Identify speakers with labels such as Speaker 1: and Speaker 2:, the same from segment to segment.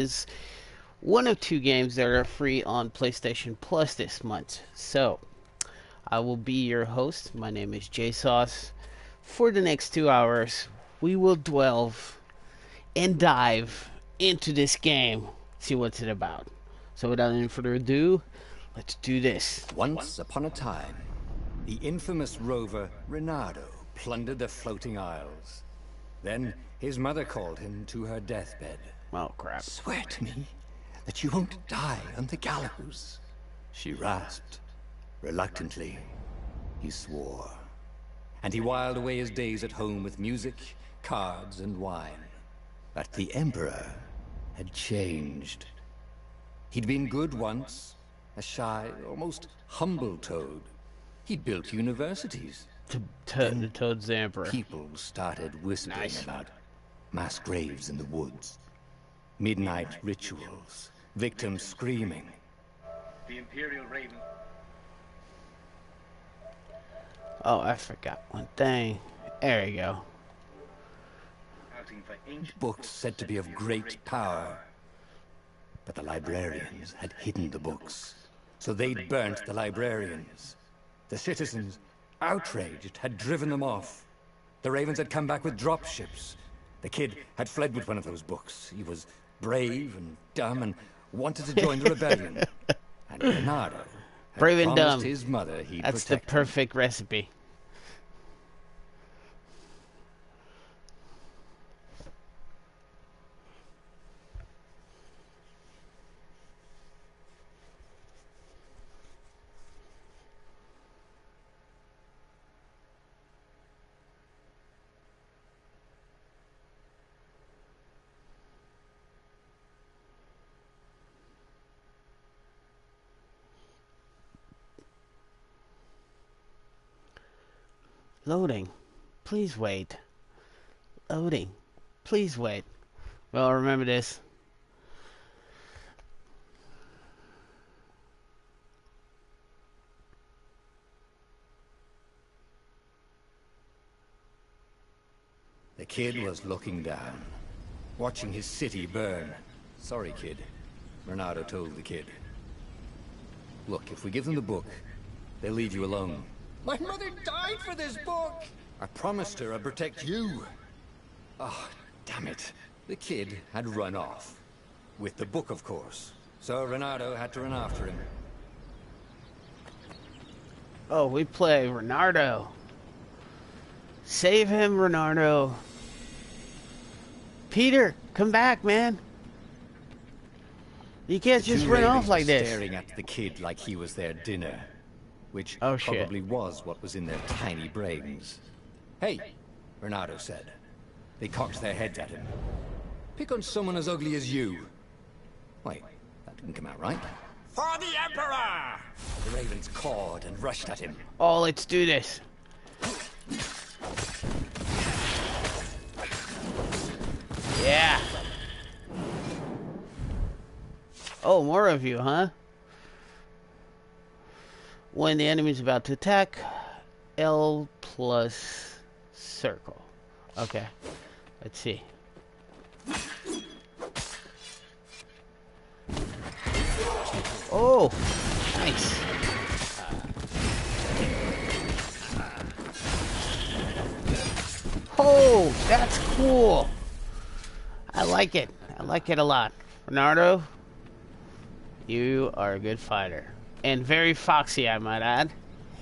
Speaker 1: is one of two games that are free on PlayStation Plus this month. So, I will be your host. My name is Jaysos. For the next 2 hours, we will delve and dive into this game, see what's it about. So, without any further ado, let's do this.
Speaker 2: Once upon a time, the infamous rover Reynardo plundered the floating isles. Then his mother called him to her deathbed.
Speaker 1: Oh, crap.
Speaker 2: "Swear to me that you won't die on the gallows," she rasped. Reluctantly, he swore. And he whiled away his days at home with music, cards, and wine. But the Emperor had changed. He'd been good once, a shy, almost humble toad. He'd built universities.
Speaker 1: The Toad's the Emperor.
Speaker 2: People started whispering
Speaker 1: Nice.
Speaker 2: about mass graves in the woods, midnight rituals, victims screaming.
Speaker 3: The Imperial Raven.
Speaker 1: Oh, I forgot one thing. There you go.
Speaker 3: Outing for ancient
Speaker 2: Books said to be of great power. But the librarians had hidden the books, so they'd burnt the librarians. The citizens, outraged, had driven them off. The Ravens had come back with dropships. The kid had fled with one of those books. He was brave and dumb and wanted to join the rebellion. And Reynardo had
Speaker 1: Brave and
Speaker 2: promised
Speaker 1: dumb.
Speaker 2: his mother he'd
Speaker 1: That's the
Speaker 2: protect him.
Speaker 1: perfect recipe. Loading. Please wait. Loading. Please wait. Well, remember this.
Speaker 2: The kid was looking down, watching his city burn. "Sorry, kid," Reynardo told the kid. "Look, if we give them the book, they'll leave you alone." "My mother died for this book!" "I promised her I'd protect you." Oh, damn it. The kid had run off. With the book, of course. So Reynardo had to run after him.
Speaker 1: Oh, we play Reynardo. Save him, Reynardo. Peter, come back, man. You can't
Speaker 2: The
Speaker 1: just
Speaker 2: two
Speaker 1: run
Speaker 2: ravens
Speaker 1: off like
Speaker 2: were
Speaker 1: this.
Speaker 2: staring at the kid like he was their dinner. Which
Speaker 1: Oh, shit.
Speaker 2: probably was what was in their tiny brains. "Hey," Reynardo said. They cocked their heads at him. "Pick on someone as ugly as you." Wait, that didn't come out right. "For the Emperor!" The ravens cawed and rushed at him.
Speaker 1: Oh, let's do this. Yeah. Oh, more of you, huh? When the enemy's about to attack, L plus circle. Okay. Let's see. Oh, nice. Oh, that's cool. I like it. I like it a lot. Reynardo, you are a good fighter. And very foxy, I might add.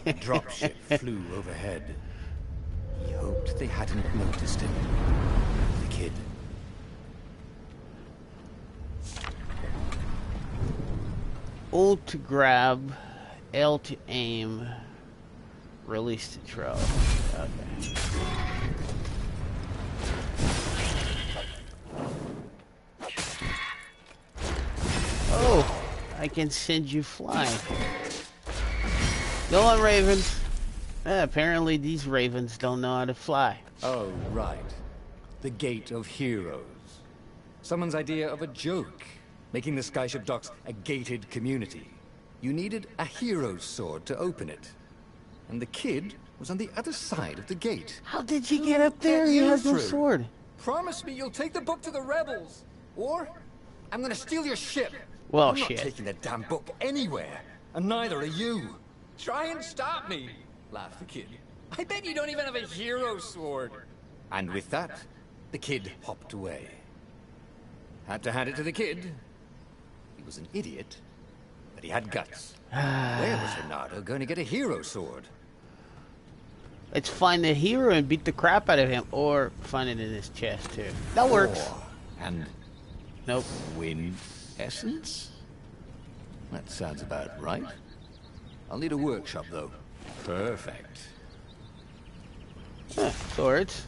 Speaker 2: A dropship flew overhead. He hoped they hadn't noticed him. The kid.
Speaker 1: Ult to grab, L to aim, release to throw. Okay. Oh, I can send you flying. Go on, ravens. Apparently these ravens don't know how to fly.
Speaker 2: Oh, right. The Gate of Heroes. Someone's idea of a joke. Making the skyship docks a gated community. You needed a hero's sword to open it. And the kid was on the other side of the gate.
Speaker 1: How did you get up there? He has no
Speaker 2: True.
Speaker 1: sword.
Speaker 2: Promise me you'll take the book to the rebels. Or I'm gonna steal your ship.
Speaker 1: Well,
Speaker 2: I'm not
Speaker 1: shit.
Speaker 2: taking the damn book anywhere, and neither are you. Try and stop me, laughed the kid. I bet you don't even have a hero sword. And with that, the kid hopped away. Had to hand it to the kid. He was an idiot, but he had guts. Where was Renato going to get a hero sword?
Speaker 1: Let's find the hero and beat the crap out of him. Or find it in his chest, too. That works.
Speaker 2: And
Speaker 1: Nope.
Speaker 2: win essence? That sounds about right. I'll need a workshop, though. Perfect.
Speaker 1: Swords.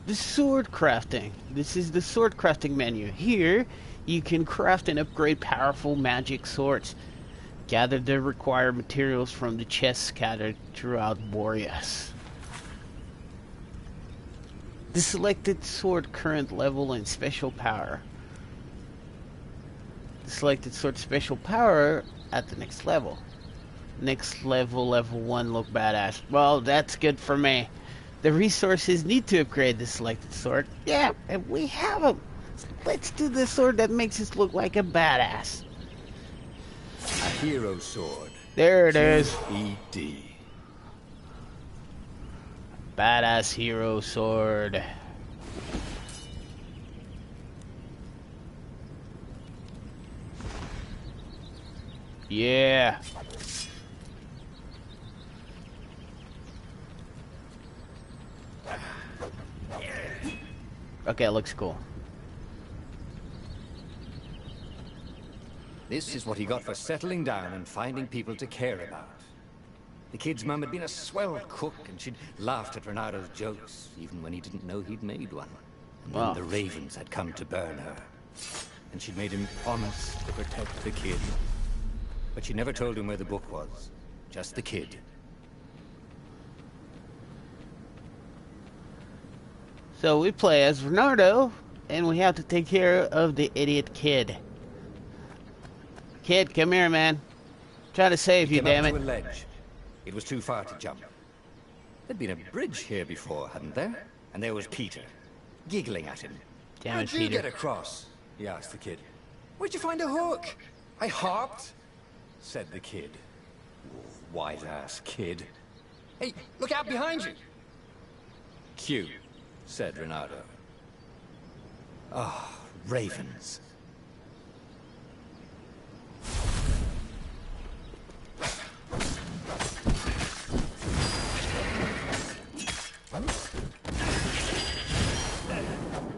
Speaker 1: The sword crafting. This is the sword crafting menu. Here, you can craft and upgrade powerful magic swords. Gather the required materials from the chests scattered throughout Boreas. The selected sword current level and special power. The selected sword special power at the next level. Next level, level 1, look badass. Well, that's good for me. The resources need to upgrade the selected sword. Yeah, and we have them. Let's do the sword that makes us look like a badass.
Speaker 2: A hero sword.
Speaker 1: There it is.
Speaker 2: E.D.
Speaker 1: Badass hero sword. Yeah. Okay, it looks cool.
Speaker 2: This is what he got for settling down and finding people to care about. The kid's mum had been a swell cook, and she'd laughed at Renato's jokes, even when he didn't know he'd made one. And then
Speaker 1: Wow.
Speaker 2: the ravens had come to burn her. And she'd made him promise to protect the kid. But she never told him where the book was. Just the kid.
Speaker 1: So we play as Renato, and we have to take care of the idiot kid. Kid, come here, man. Trying to save
Speaker 2: He
Speaker 1: you,
Speaker 2: came
Speaker 1: damn
Speaker 2: up
Speaker 1: it.
Speaker 2: to a ledge. It was too far to jump. There'd been a bridge here before, hadn't there? And there was Peter, giggling at him.
Speaker 1: Damn it,
Speaker 2: How'd you
Speaker 1: Peter.
Speaker 2: get across? He asked the kid. Where'd you find a hook? I hopped, said the kid. Wise-ass kid. Hey, look out behind you! Q, said Renato. Ah, ravens.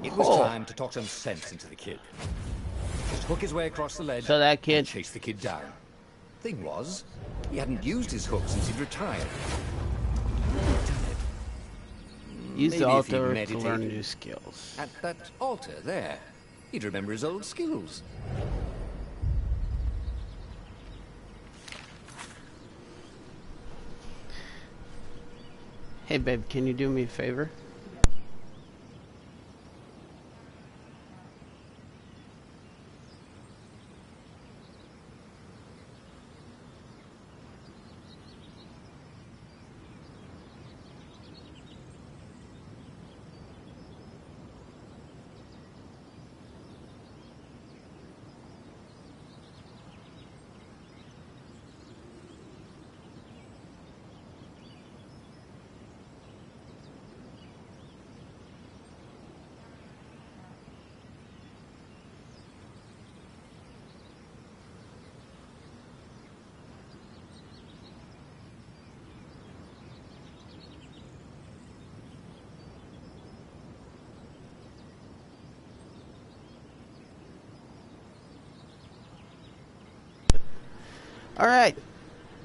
Speaker 2: It was time to talk some sense into the kid. Just hook his way across the ledge
Speaker 1: So that
Speaker 2: and
Speaker 1: kid,
Speaker 2: chase the kid down. Thing was, he hadn't used his hook since he'd retired.
Speaker 1: use
Speaker 2: Maybe
Speaker 1: the
Speaker 2: if he'd
Speaker 1: altar to
Speaker 2: meditated
Speaker 1: learn new skills.
Speaker 2: At that altar there, he'd remember his old skills.
Speaker 1: Hey, babe, can you do me a favor? Alright,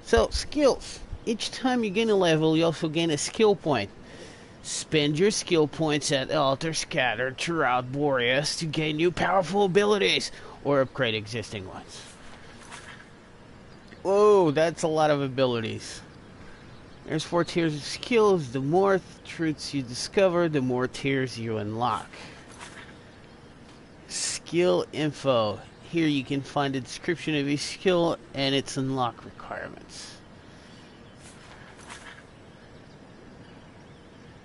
Speaker 1: so skills. Each time you gain a level, you also gain a skill point. Spend your skill points at the altar scattered throughout Boreas to gain new powerful abilities or upgrade existing ones. Whoa, that's a lot of abilities. There's 4 tiers of skills. The more truths you discover, the more tiers you unlock. Skill info. Here you can find a description of each skill and its unlock requirements.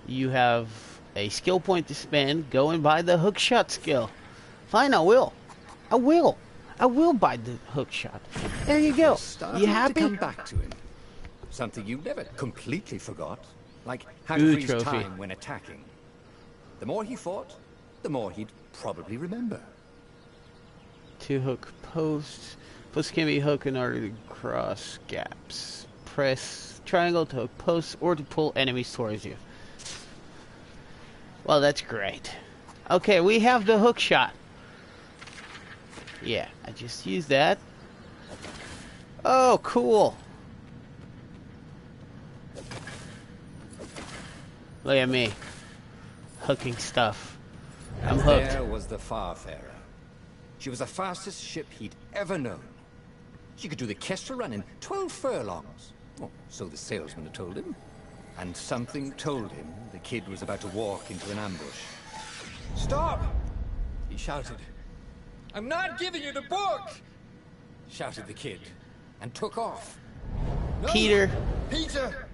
Speaker 1: You have a skill point to spend. Go and buy the hookshot skill. Fine, I will. I will. I will buy the hook shot. There you go.
Speaker 2: Starting
Speaker 1: You
Speaker 2: to
Speaker 1: happy?
Speaker 2: come back to him. Something you never completely forgot. Like how to
Speaker 1: Ooh,
Speaker 2: freeze
Speaker 1: trophy.
Speaker 2: time when attacking. The more he fought, the more he'd probably remember.
Speaker 1: 2 hook posts. Posts can be hooked in order to cross gaps. Press triangle to hook posts or to pull enemies towards you. Well, that's great. Okay, we have the hook shot. Yeah, I just used that. Oh, cool. Look at me. Hooking stuff. I'm
Speaker 2: And
Speaker 1: hooked.
Speaker 2: there was the Farfarer. She was the fastest ship he'd ever known. She could do the Kestrel run in 12 furlongs. Oh, so the salesman had told him. And something told him the kid was about to walk into an ambush. "Stop!" he shouted. "I'm not giving you the book!" shouted the kid, and took off. "No,
Speaker 1: Peter.
Speaker 2: Peter!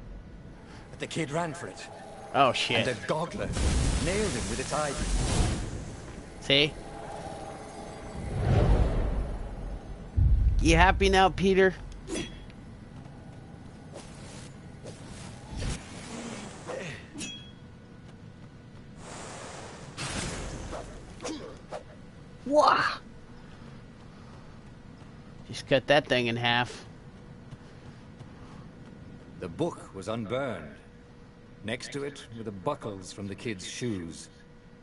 Speaker 2: But the kid ran for it,
Speaker 1: Oh,
Speaker 2: and
Speaker 1: shit.
Speaker 2: a goggler nailed him with its ivy.
Speaker 1: See? You happy now, Peter? Wah! Just cut that thing in half.
Speaker 2: The book was unburned. Next to it were the buckles from the kid's shoes,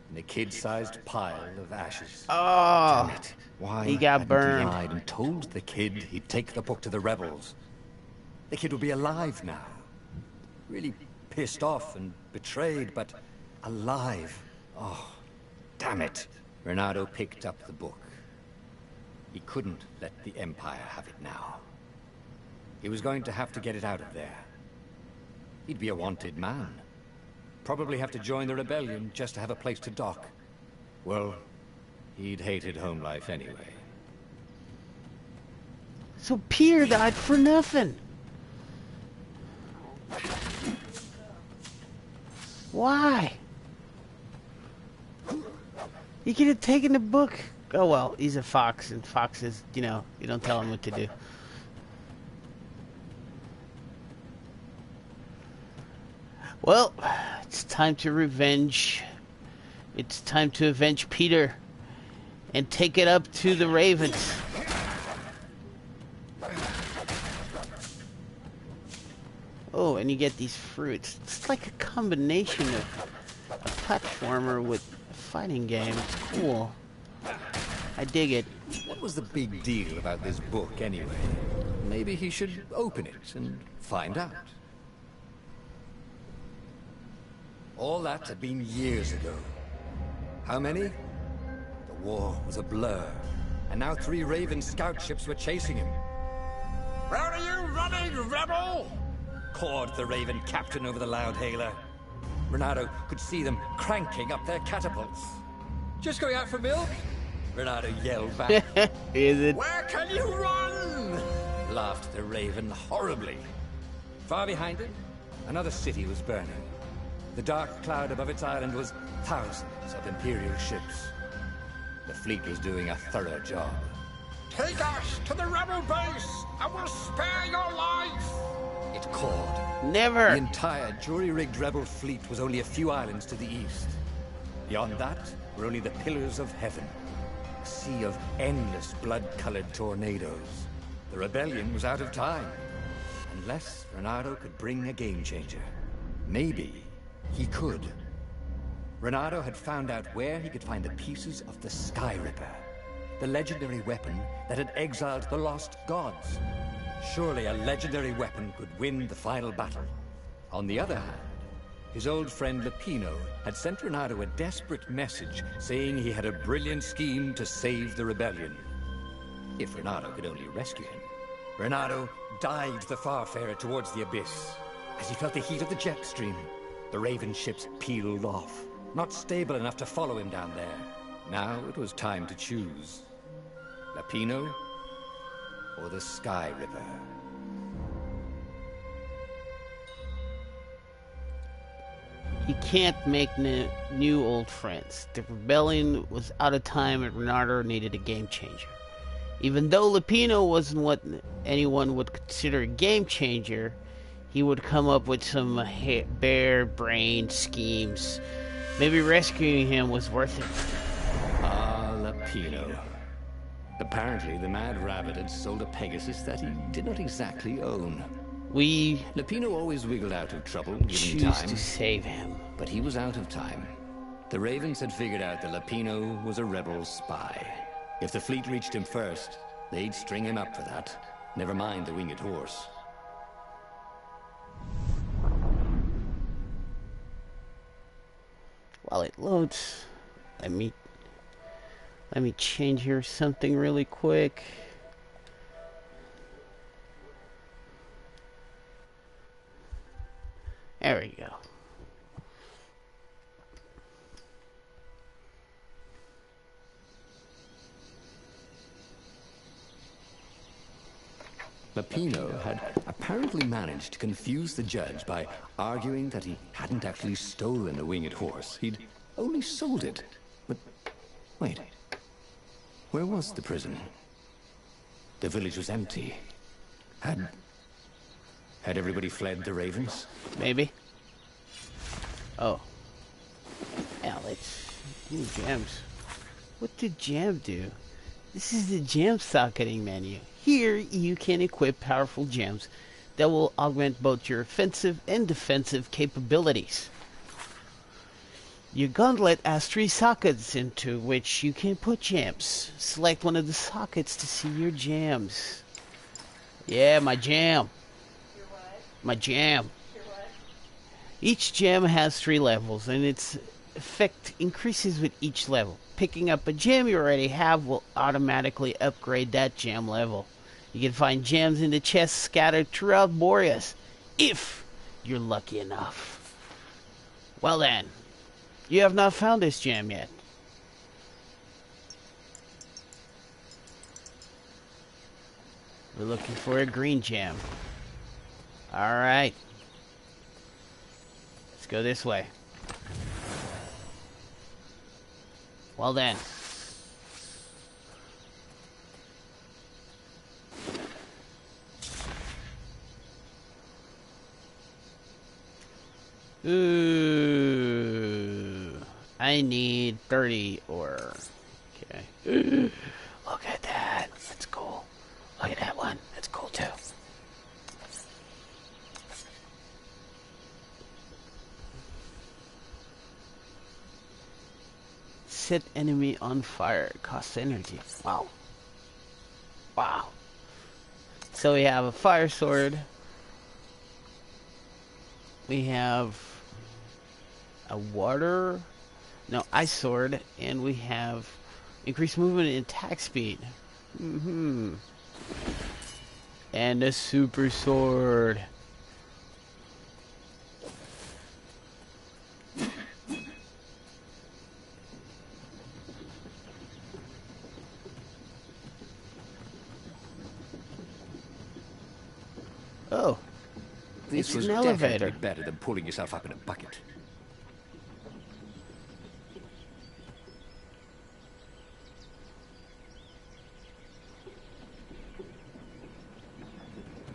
Speaker 2: and a kid-sized pile of ashes.
Speaker 1: Oh,
Speaker 2: Damn it. Why
Speaker 1: he got
Speaker 2: hadn't
Speaker 1: burned.
Speaker 2: he lied and told the kid he'd take the book to the rebels? The kid would be alive now. Really pissed off and betrayed, but alive. Oh, damn it. Renato picked up the book. He couldn't let the Empire have it now. He was going to have to get it out of there. He'd be a wanted man. Probably have to join the rebellion just to have a place to dock. Well, he'd hated home life anyway.
Speaker 1: So Peter died for nothing. Why? He could have taken the book. Oh well, he's a fox, and foxes, you know, you don't tell him what to do. Well, it's time to revenge. It's time to avenge Peter and take it up to the Ravens. Oh, and you get these fruits. It's like a combination of a platformer with a fighting game. It's cool. I dig it.
Speaker 2: What was the big deal about this book anyway? Maybe he should open it and find out. All that had been years ago. How many? The war was a blur, and now 3 Raven scout ships were chasing him. "Where are you running, rebel?" cawed the Raven captain over the loudhailer. Renato could see them cranking up their catapults. "Just going out for milk?" Renato yelled back.
Speaker 1: Is it?
Speaker 2: "Where can you run?" laughed the Raven horribly. Far behind it, another city was burning. The dark cloud above its island was thousands of Imperial ships. The fleet was doing a thorough job. "Take us to the rebel base, and we'll spare your life!" it called. The
Speaker 1: Never.
Speaker 2: entire jury-rigged rebel fleet was only a few islands to the east. Beyond that were only the pillars of heaven. A sea of endless blood-colored tornadoes. The rebellion was out of time. Unless Renato could bring a game-changer. Maybe he could. Renato had found out where he could find the pieces of the Sky Ripper, the legendary weapon that had exiled the lost gods. Surely a legendary weapon could win the final battle. On the other hand, his old friend Lupino had sent Renato a desperate message saying he had a brilliant scheme to save the rebellion. If Renato could only rescue him. Renato dived the Farfarer towards the abyss. As he felt the heat of the jet stream, the Raven ships peeled off, not stable enough to follow him down there. Now it was time to choose. Lupino or the Sky Ripper.
Speaker 1: He can't make new old friends. The rebellion was out of time and Renardo needed a game changer. Even though Lupino wasn't what anyone would consider a game changer, he would come up with some bare-brained schemes. Maybe rescuing him was worth it.
Speaker 2: Ah, Lupino. Apparently, the Mad Rabbit had sold a Pegasus that he did not exactly own.
Speaker 1: We
Speaker 2: Lupino always wiggled out of trouble, given
Speaker 1: choose
Speaker 2: time.
Speaker 1: to save him.
Speaker 2: But he was out of time. The Ravens had figured out that Lupino was a rebel spy. If the fleet reached him first, they'd string him up for that. Never mind the winged horse.
Speaker 1: While it loads, let me change here something really quick. There we go.
Speaker 2: Lupino had apparently managed to confuse the judge by arguing that he hadn't actually stolen a winged horse. He'd only sold it. But wait. Where was the prison? The village was empty. Had everybody fled the Ravens?
Speaker 1: Maybe. Oh. Yeah, let's... Ooh, gems. What did Jam do? This is the gem socketing menu. Here, you can equip powerful gems that will augment both your offensive and defensive capabilities. Your gauntlet has 3 sockets into which you can put gems. Select one of the sockets to see your gems. Yeah, my gem.
Speaker 4: Your what?
Speaker 1: My gem.
Speaker 4: Your what?
Speaker 1: Each gem has 3 levels, and its effect increases with each level. Picking up a gem you already have will automatically upgrade that gem level. You can find gems in the chests scattered throughout Boreas, if you're lucky enough. Well then, you have not found this gem yet. We're looking for a green gem. Alright. Let's go this way. Well then. Ooh. I need 30 ore. Okay. Look at that. That's cool. Look at that one. That's cool too. Set enemy on fire. Costs energy. Wow. Wow. So we have a fire sword. We have a ice sword, and we have increased movement and attack speed. And a super sword. Oh,
Speaker 2: This
Speaker 1: it's
Speaker 2: was
Speaker 1: an elevator.
Speaker 2: definitely better than pulling yourself up in a bucket.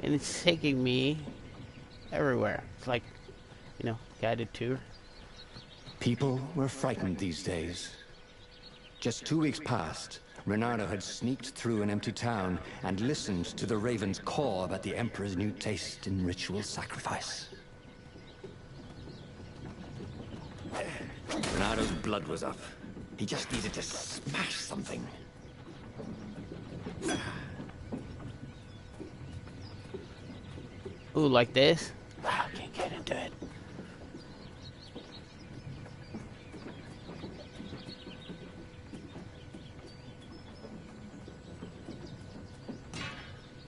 Speaker 1: And it's taking me everywhere. It's like, guided tour.
Speaker 2: People were frightened these days. Just 2 weeks past, Renardo had sneaked through an empty town and listened to the Raven's caw about the Emperor's new taste in ritual sacrifice. Renardo's blood was up. He just needed to smash something.
Speaker 1: Ooh, like this? Wow, I can't get into it.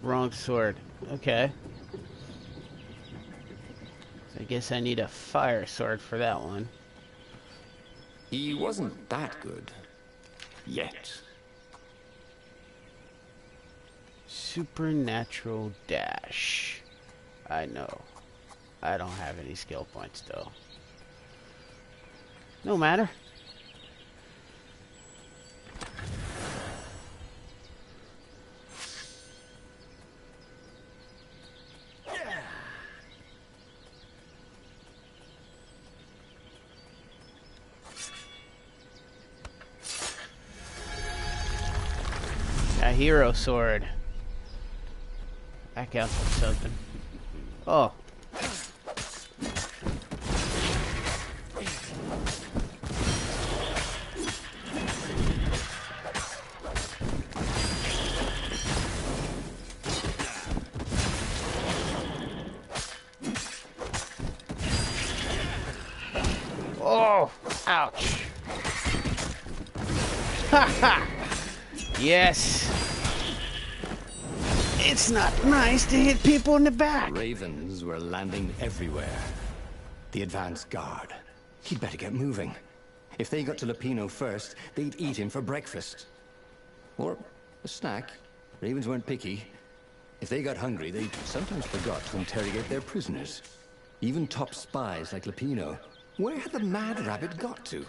Speaker 1: Wrong sword. Okay. So I guess I need a fire sword for that one.
Speaker 2: He wasn't that good. Yet.
Speaker 1: Supernatural dash. I know. I don't have any skill points though. No matter. A hero sword. That counts for something. Oh. Oh, ouch. Ha ha. Yes. It's not nice to hit people in the back.
Speaker 2: Ravens were landing everywhere. The advance guard. He'd better get moving. If they got to Lupino first, they'd eat him for breakfast. Or a snack. Ravens weren't picky. If they got hungry, they sometimes forgot to interrogate their prisoners. Even top spies like Lupino. Where had the mad rabbit got to?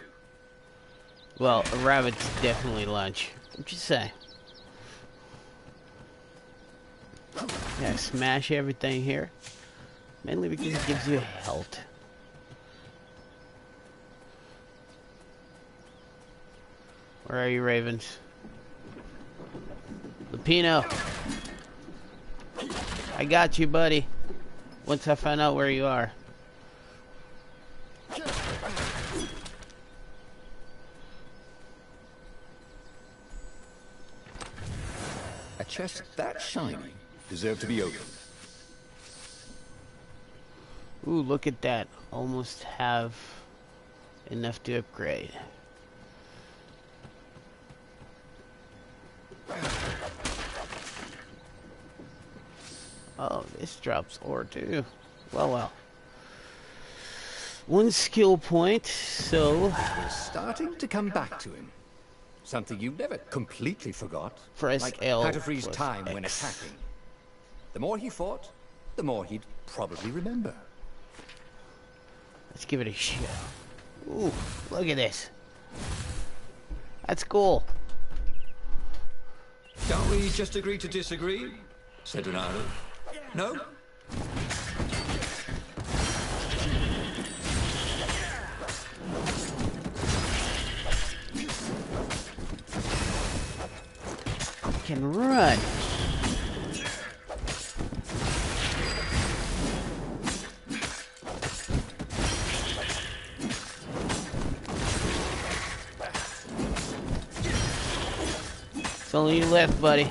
Speaker 1: Well, a rabbit's definitely lunch. What'd you say? Yeah, smash everything here. Mainly because it gives you health. Where are you, Ravens? Lupino! I got you, buddy. Once I find out where you are.
Speaker 2: A chest that shiny deserved to be opened.
Speaker 1: Ooh, look at that. Almost have enough to upgrade. Oh, this drops ore too. Well. One skill point, so...
Speaker 2: We're starting to come back to him. Something you never completely forgot.
Speaker 1: Press
Speaker 2: like
Speaker 1: L
Speaker 2: how to freeze
Speaker 1: plus
Speaker 2: time when
Speaker 1: X.
Speaker 2: attacking. The more he fought, the more he'd probably remember.
Speaker 1: Let's give it a shot. Ooh, look at this. That's cool.
Speaker 2: Can't we just agree to disagree? Said Renato. No?
Speaker 1: Can run. It's only you left, buddy.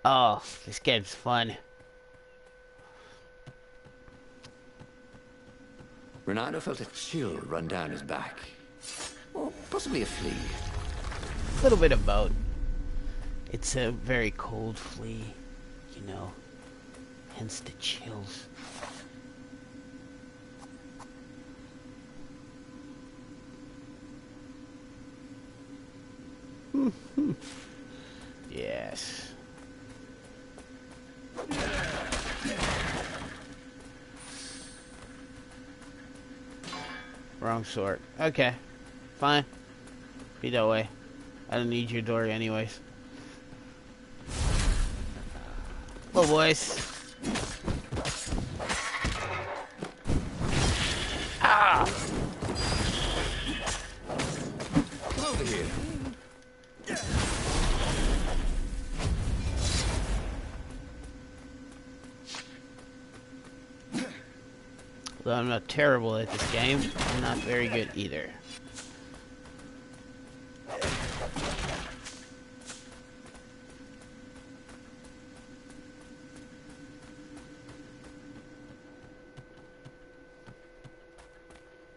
Speaker 1: Oh, this game's fun.
Speaker 2: Renato felt a chill run down his back. Or possibly a flea.
Speaker 1: A little bit of both. It's a very cold flea, you know, hence the chills. Yes. Wrong sort. Okay. Fine. Be that way. I don't need your door anyways. Hello, boys. Ah!
Speaker 2: Come over here.
Speaker 1: Though I'm not terrible at this game, I'm not very good either.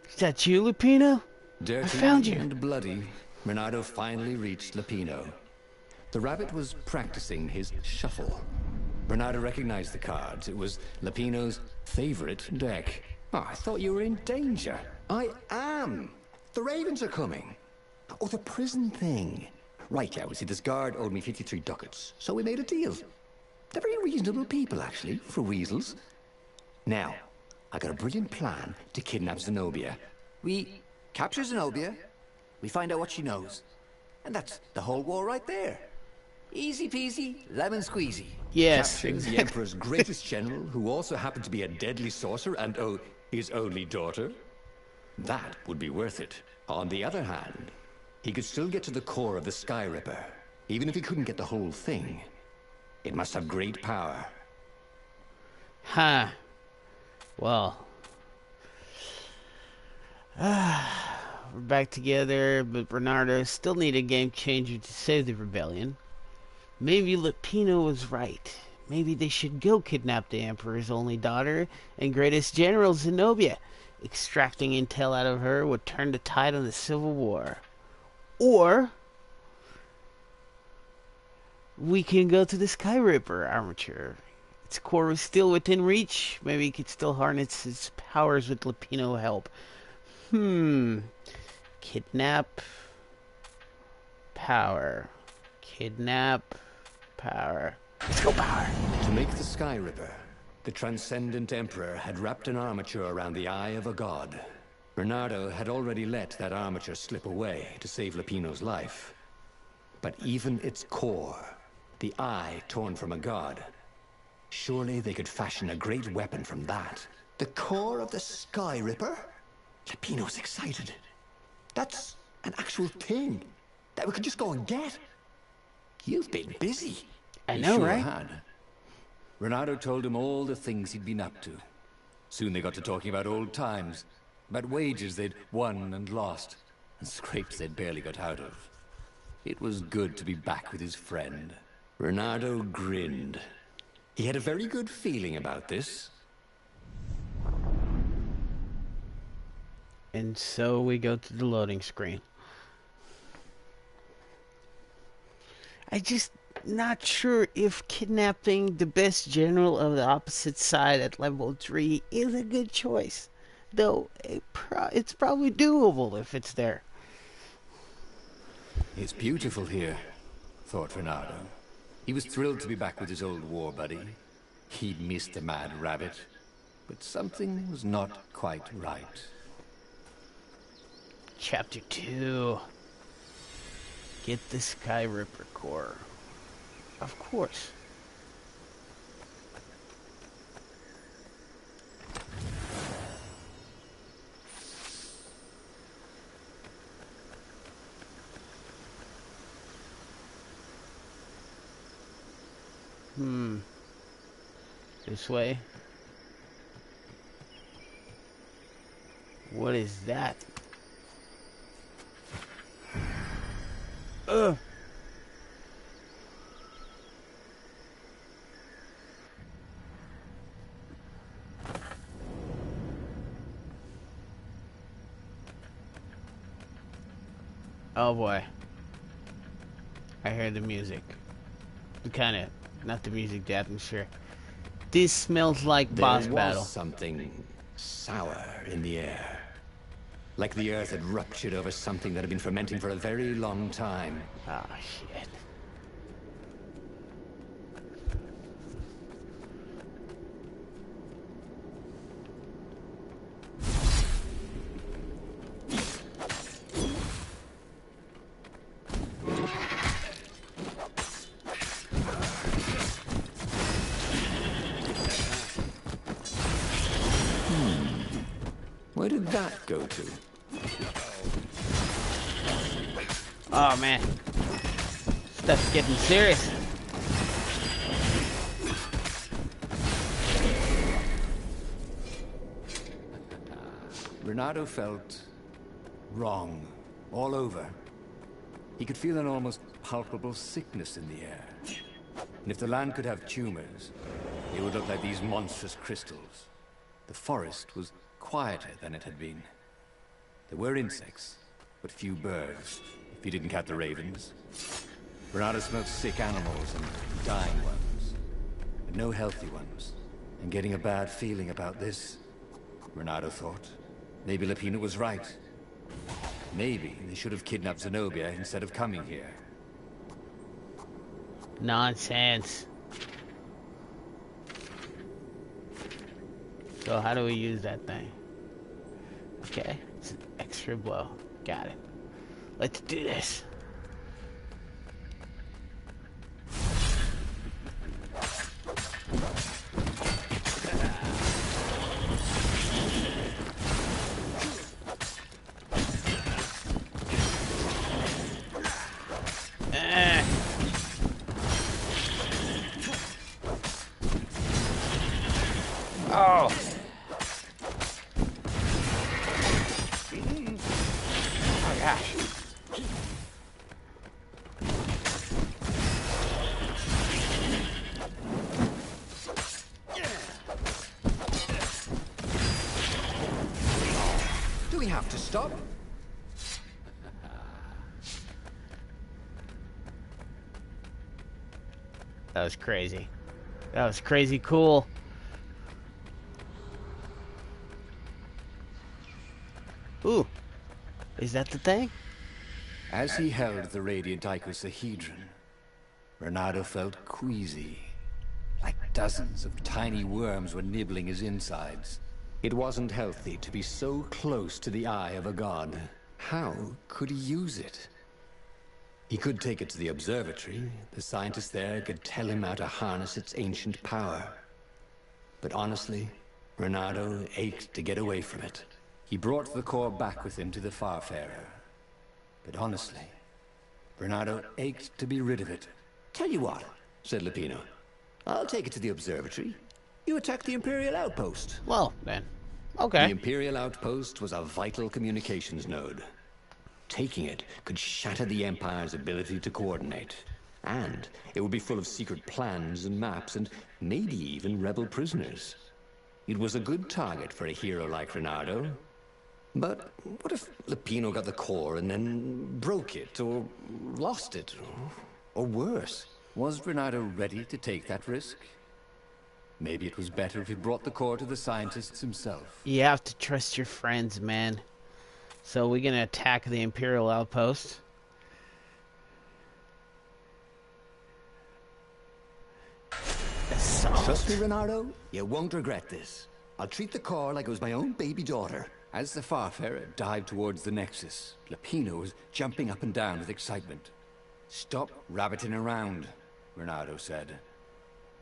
Speaker 1: Is that you, Lupino?
Speaker 2: Dirty
Speaker 1: I found you.
Speaker 2: and bloody, Renato finally reached Lupino. The rabbit was practicing his shuffle. Renato recognized the cards. It was Lupino's favorite deck. Oh, I thought you were in danger. I am. The ravens are coming. Oh, the prison thing. Right, yeah, see, this guard owed me 53 ducats, so we made a deal. They're very reasonable people, actually, for weasels. Now, I got a brilliant plan to kidnap Zenobia. We capture Zenobia, we find out what she knows, and that's the whole war right there. Easy peasy, lemon squeezy.
Speaker 1: Yes,
Speaker 2: Capture the
Speaker 1: exactly.
Speaker 2: Emperor's greatest general, who also happened to be a deadly sorcerer, and oh, his only daughter. That would be worth it. On the other hand, he could still get to the core of the Sky Ripper, even if he couldn't get the whole thing. It must have great power.
Speaker 1: Huh. Well. We're back together, but Bernardo still need a game changer to save the rebellion. Maybe Lupino was right. Maybe they should go kidnap the Emperor's only daughter and greatest general, Zenobia. Extracting intel out of her would turn the tide on the Civil War. Or we can go to the Sky Ripper armature. Its core is still within reach. Maybe it could still harness its powers with Lupino help. Kidnap. Power. Kidnap. Power. Let's go power.
Speaker 2: To make the Sky Ripper, the Transcendent Emperor had wrapped an armature around the eye of a god. Bernardo had already let that armature slip away to save Lupino's life. But even its core, the eye torn from a god, surely they could fashion a great weapon from that. The core of the Sky Ripper? Lupino's excited. That's an actual thing that we could just go and get. You've been busy.
Speaker 1: I know,
Speaker 2: He sure
Speaker 1: right?
Speaker 2: had. Renato told him all the things he'd been up to. Soon they got to talking about old times, about wages they'd won and lost, and scrapes they'd barely got out of. It was good to be back with his friend. Renato grinned. He had a very good feeling about this.
Speaker 1: And so we go to the loading screen. I just not sure if kidnapping the best general of the opposite side at level 3 is a good choice. Though it's probably doable if it's there.
Speaker 2: It's beautiful here, thought Renato. He was thrilled to be back with his old war buddy. He'd missed the mad rabbit, but something was not quite right.
Speaker 1: Chapter 2. Get the Sky Ripper core. Of course. This way. What is that? Ugh. Oh boy. I hear the music. The kind of, not the music, the atmosphere. This smells like boss
Speaker 2: There was
Speaker 1: battle.
Speaker 2: something sour in the air. Like the earth had ruptured over something that had been fermenting for a very long time.
Speaker 1: Ah, shit.
Speaker 2: Where did that go to?
Speaker 1: Oh man. Stuff's getting serious.
Speaker 2: Renato felt wrong all over. He could feel an almost palpable sickness in the air. And if the land could have tumors, they would look like these monstrous crystals. The forest was quieter than it had been. There were insects, but few birds, if you didn't count the ravens. Renato smelled sick animals and dying ones, but no healthy ones. And getting a bad feeling about this, Renato thought. Maybe Lupino was right. Maybe they should have kidnapped Zenobia instead of coming here.
Speaker 1: Nonsense. So how do we use that thing? Okay, it's an extra blow. Got it. Let's do this. Oh! Oh gosh.
Speaker 2: Do we have to stop?
Speaker 1: That was crazy. That was crazy cool. Ooh. Is that the thing?
Speaker 2: As he held the radiant icosahedron, Renato felt queasy. Like dozens of tiny worms were nibbling his insides. It wasn't healthy to be so close to the eye of a god. How could he use it? He could take it to the observatory. The scientists there could tell him how to harness its ancient power. But honestly, Renato ached to get away from it. He brought the core back with him to the Farfarer. But honestly, Renato ached to be rid of it. Tell you what, said Lupino. I'll take it to the observatory. You attack the Imperial outpost.
Speaker 1: Well, then. Okay.
Speaker 2: The Imperial outpost was a vital communications node. Taking it could shatter the Empire's ability to coordinate. And it would be full of secret plans and maps and maybe even rebel prisoners. It was a good target for a hero like Renato. But what if Lupino got the core and then broke it, or lost it, or worse? Was Renato ready to take that risk? Maybe it was better if he brought the core to the scientists himself.
Speaker 1: You have to trust your friends, man. So we're gonna attack the Imperial outpost. Assault.
Speaker 2: Trust me, Renato, you won't regret this. I'll treat the core like it was my own baby daughter. As the Farfarer dived towards the Nexus, Lupino was jumping up and down with excitement. Stop rabbiting around, Renato said.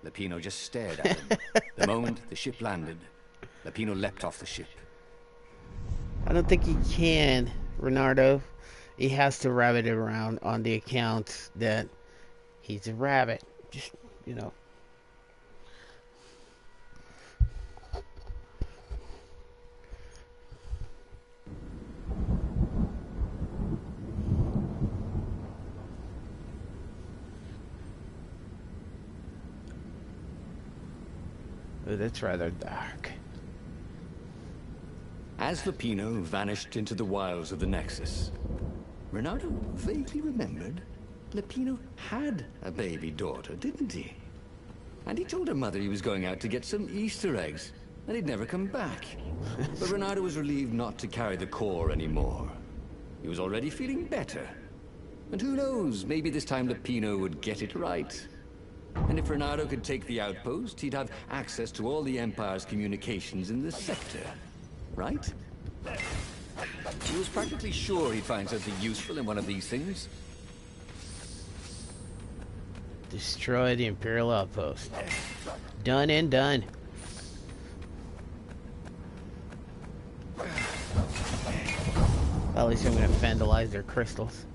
Speaker 2: Lupino just stared at him. The moment the ship landed, Lupino leapt off the ship.
Speaker 1: I don't think he can, Renardo. He has to rabbit around on the account that he's a rabbit. Just, you know. Oh, that's rather dark.
Speaker 2: As Lupino vanished into the wilds of the Nexus, Renato vaguely remembered Lupino had a baby daughter, didn't he? And he told her mother he was going out to get some Easter eggs, and he'd never come back. But Renato was relieved not to carry the core anymore. He was already feeling better. And who knows, maybe this time Lupino would get it right. And if Renato could take the outpost, he'd have access to all the Empire's communications in the sector. Right? He was practically sure he'd find something useful in one of these things.
Speaker 1: Destroy the Imperial outpost. Done and done. At least I'm gonna vandalize their crystals.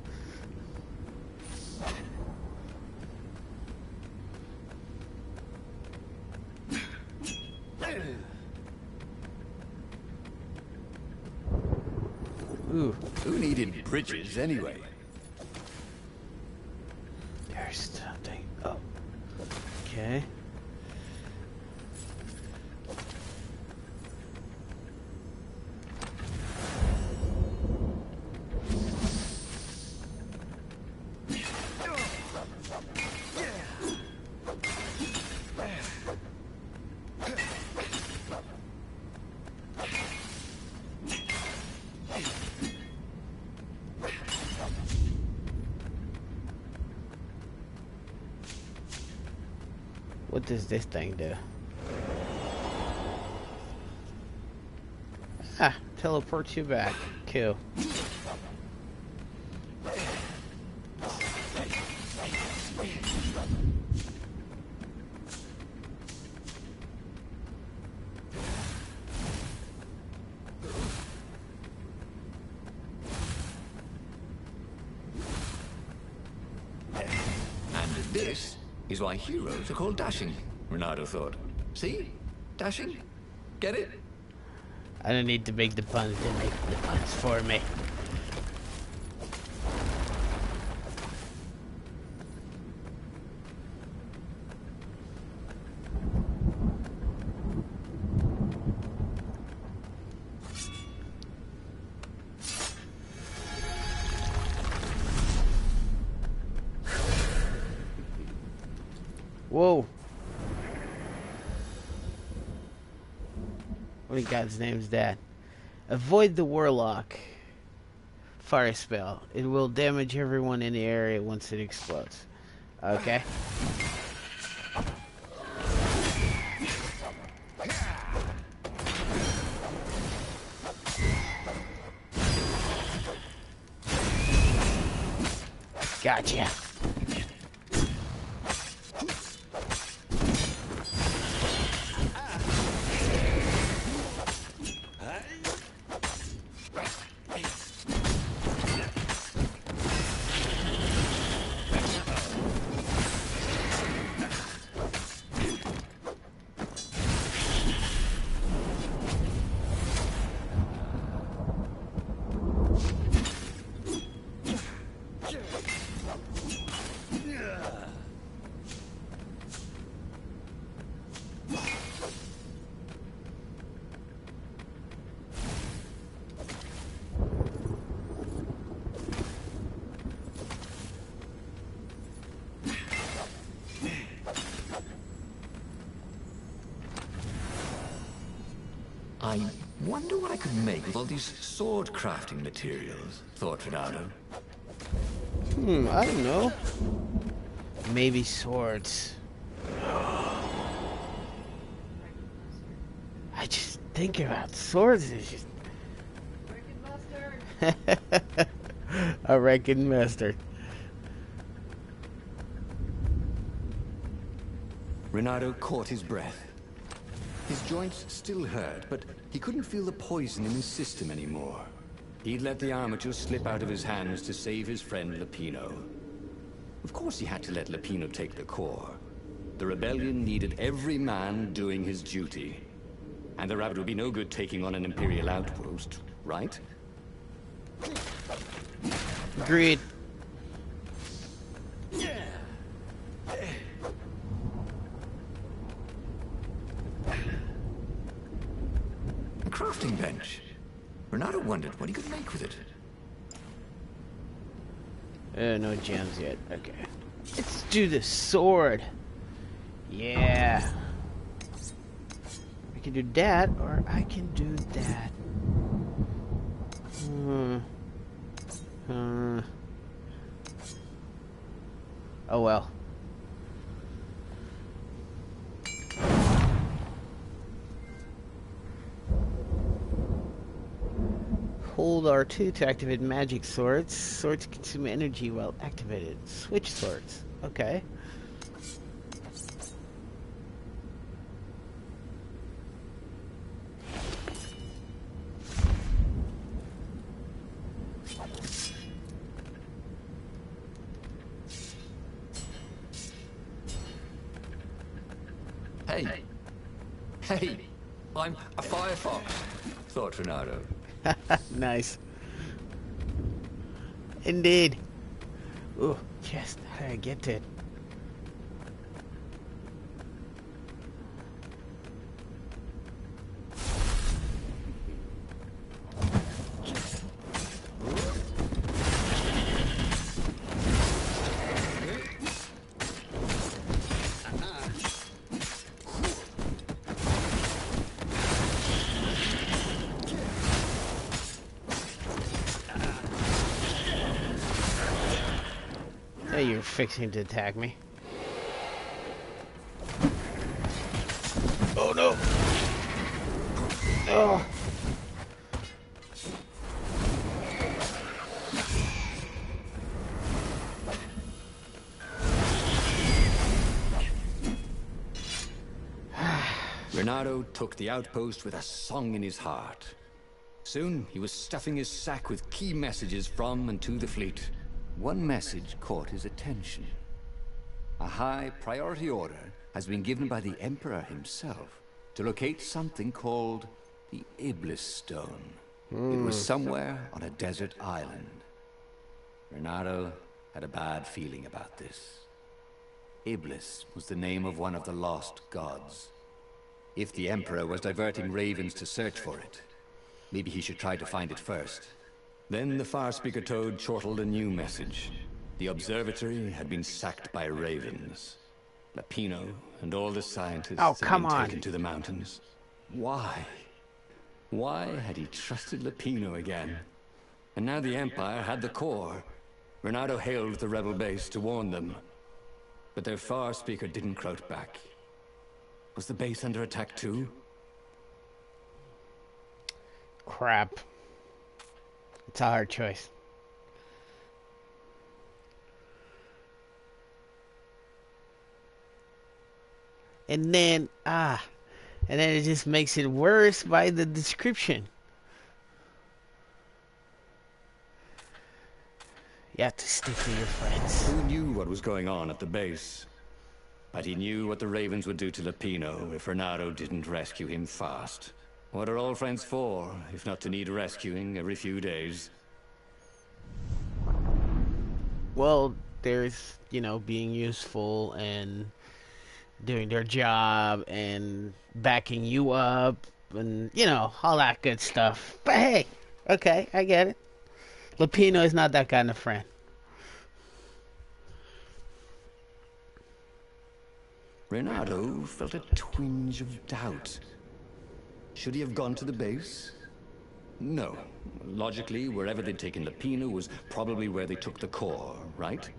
Speaker 1: Ooh.
Speaker 2: Who needed bridges anyway?
Speaker 1: There's something. Oh. Okay. What does this thing do? teleport you back. Cool.
Speaker 2: This is why heroes are called dashing, Renato thought. See? Dashing? Get it?
Speaker 1: I don't need to make the puns, they make the puns for me. Whoa. What in God's name is that? Avoid the warlock. Fire spell. It will damage everyone in the area once it explodes. Okay. Gotcha.
Speaker 2: I wonder what I could make with all these sword crafting materials, thought Renato.
Speaker 1: I don't know. Maybe swords. I just think about swords. It's just... I reckon mustard.
Speaker 2: Renato caught his breath. His joints still hurt, but he couldn't feel the poison in his system anymore. He'd let the armature slip out of his hands to save his friend Lupino. Of course he had to let Lupino take the core. The rebellion needed every man doing his duty. And the rabbit would be no good taking on an Imperial outpost, right?
Speaker 1: Agreed.
Speaker 2: A crafting bench. Renato wondered what he could make with it.
Speaker 1: No gems yet. Okay. Let's do the sword. Yeah. I can do that, or I can do that. Oh well. Hold R2 to activate magic swords. Swords consume energy while activated. Switch swords. Okay.
Speaker 2: Hey. Hey. I'm a firefox, thought Renato.
Speaker 1: Nice. Indeed. Oh, chest. How did I get to it? Hey, you're fixing to attack me. Oh no! Oh!
Speaker 2: Bernardo took the outpost with a song in his heart. Soon, he was stuffing his sack with key messages from and to the fleet. One message caught his attention. A high priority order has been given by the Emperor himself to locate something called the Iblis Stone. It was somewhere on a desert island. Bernardo had a bad feeling about this. Iblis was the name of one of the lost gods. If the Emperor was diverting ravens to search for it, maybe he should try to find it first. Then the Farspeaker Toad chortled a new message. The observatory had been sacked by ravens. Lapino and all the scientists had been taken to the mountains. Why? Why had he trusted Lapino again? And now the Empire had the core. Bernardo hailed the rebel base to warn them. But their Farspeaker didn't croak back. Was the base under attack too?
Speaker 1: Crap. It's a hard choice. And then it just makes it worse by the description. You have to stick to your friends.
Speaker 2: Who knew what was going on at the base? But he knew what the ravens would do to Lapino if Bernardo didn't rescue him fast. What are old friends for, if not to need rescuing every few days?
Speaker 1: Well, there's, being useful and doing their job and backing you up and, all that good stuff. But hey, okay, I get it. Lapino is not that kind of friend.
Speaker 2: Bernardo felt a twinge of doubt. Should he have gone to the base? No. Logically, wherever they'd taken Lapino was probably where they took the core, right?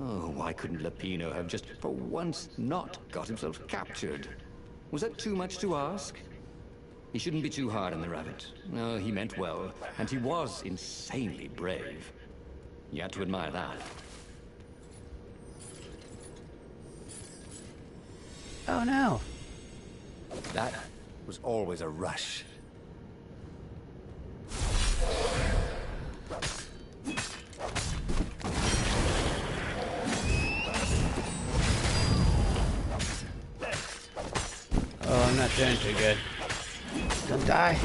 Speaker 2: Oh, why couldn't Lapino have just, for once, not got himself captured? Was that too much to ask? He shouldn't be too hard on the rabbit. No, he meant well, and he was insanely brave. You had to admire that.
Speaker 1: Oh no.
Speaker 2: That was always a rush.
Speaker 1: Oh, I'm not doing too good. Don't die.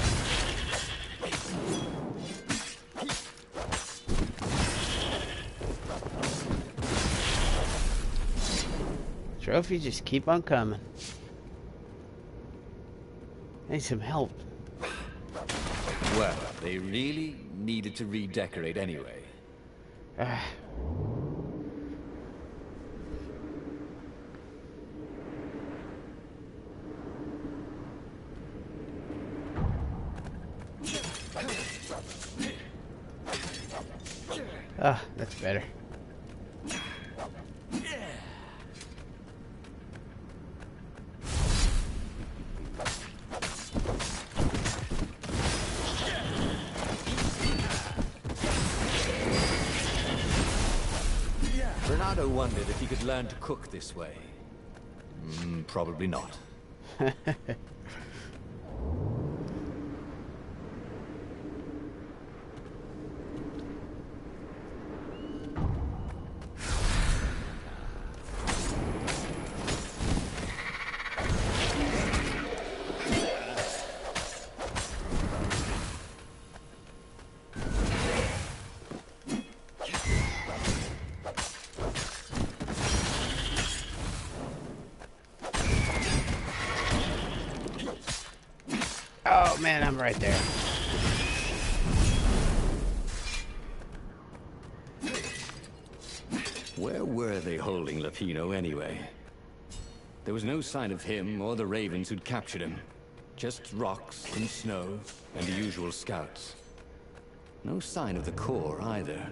Speaker 1: Trophy just keep on coming. Need some help.
Speaker 2: Well, they really needed to redecorate anyway.
Speaker 1: That's better.
Speaker 2: Bernardo wondered if he could learn to cook this way. Probably not.
Speaker 1: Oh man, I'm right there.
Speaker 2: Where were they holding Lapino anyway? There was no sign of him or the ravens who'd captured him. Just rocks and snow and the usual scouts. No sign of the core either.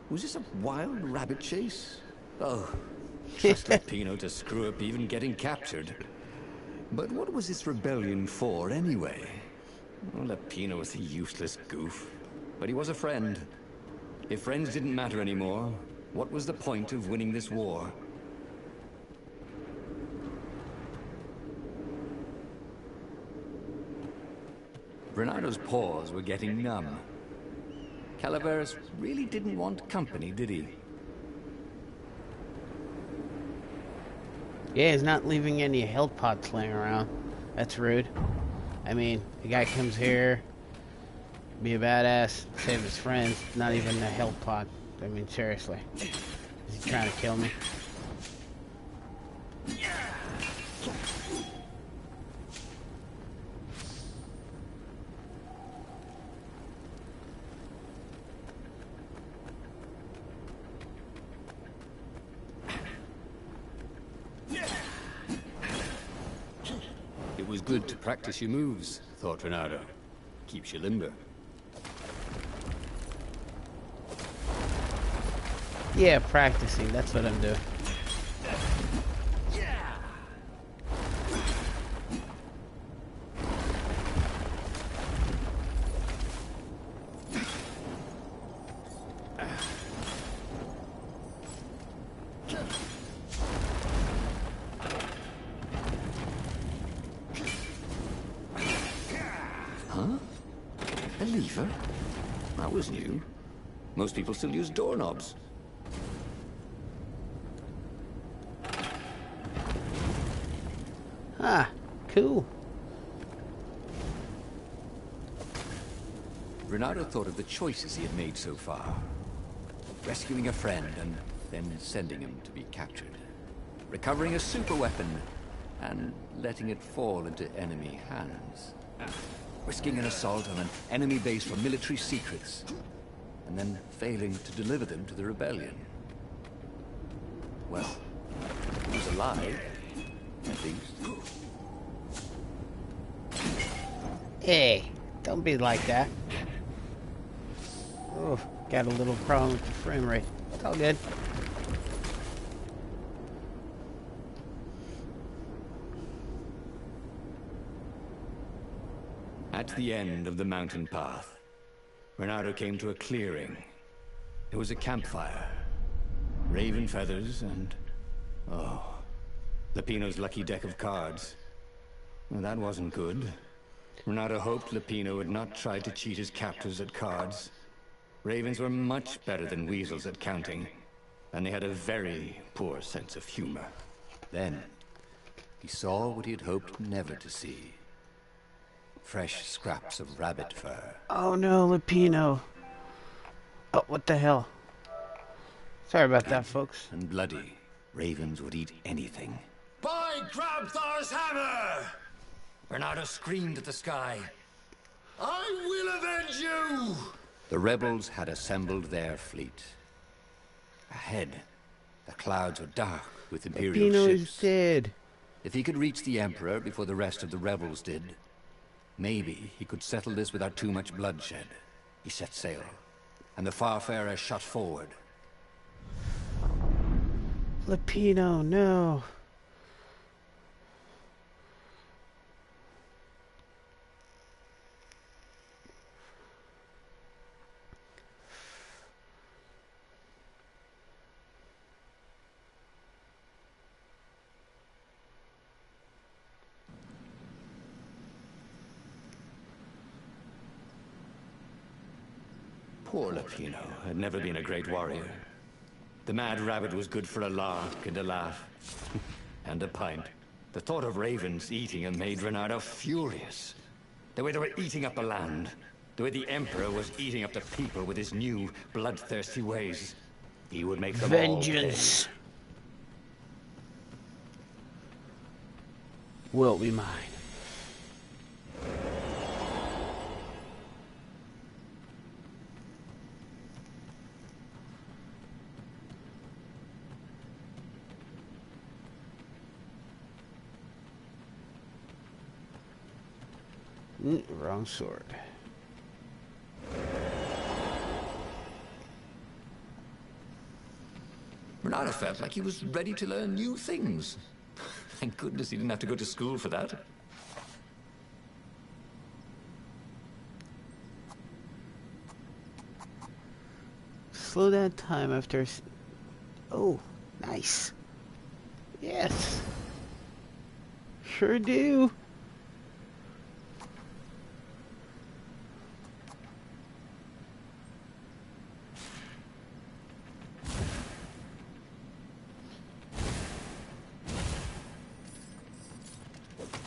Speaker 2: Was this a wild rabbit chase? Oh, trust Lapino to screw up even getting captured. But what was this rebellion for anyway? Well, Lapino was a useless goof. But he was a friend. If friends didn't matter anymore, what was the point of winning this war? Renado's paws were getting numb. Calaveras really didn't want company, did he?
Speaker 1: Yeah, he's not leaving any health pots laying around. That's rude. I mean, the guy comes here, be a badass, save his friends, not even a health pot. I mean, seriously. Is he trying to kill me?
Speaker 2: It was good to practice your moves, thought Renado. Keeps you limber.
Speaker 1: Yeah, practicing. That's what I'm doing.
Speaker 2: Huh? A lever? That was new. Most people still use doorknobs.
Speaker 1: Ah, cool.
Speaker 2: Renado thought of the choices he had made so far. Rescuing a friend and then sending him to be captured. Recovering a super weapon and letting it fall into enemy hands. Risking an assault on an enemy base for military secrets, and then failing to deliver them to the rebellion. Well, he was alive, at least.
Speaker 1: Hey, don't be like that. Oh, got a little problem with the frame rate. It's all good.
Speaker 2: At the end of the mountain path, Renado came to a clearing. There was a campfire, raven feathers, and... oh, Lupino's lucky deck of cards. Well, that wasn't good. Renado hoped Lupino would not try to cheat his captors at cards. Ravens were much better than weasels at counting, and they had a very poor sense of humor. Then, he saw what he had hoped never to see. Fresh scraps of rabbit fur.
Speaker 1: Oh no, Lupino. Oh, what the hell? Sorry about that, folks.
Speaker 2: And bloody. Ravens would eat anything.
Speaker 4: By Grabthar's hammer!
Speaker 2: Renado screamed at the sky.
Speaker 4: I will avenge you!
Speaker 2: The rebels had assembled their fleet. Ahead, the clouds were dark with Imperial
Speaker 1: Lupino
Speaker 2: ships.
Speaker 1: is dead.
Speaker 2: If he could reach the Emperor before the rest of the rebels did, maybe he could settle this without too much bloodshed. He set sail, and the Farfarer shot forward.
Speaker 1: Lupino, no.
Speaker 2: Poor Lupino had never been a great warrior. The mad rabbit was good for a lark and a laugh. And a pint. The thought of ravens eating him made Renado furious. The way they were eating up the land. The way the Emperor was eating up the people with his new, bloodthirsty ways. He would make them
Speaker 1: Vengeance will be mine. Wrong sword.
Speaker 2: Renado felt like he was ready to learn new things. Thank goodness he didn't have to go to school for that.
Speaker 1: Slow down time after... Oh, nice. Yes. Sure do.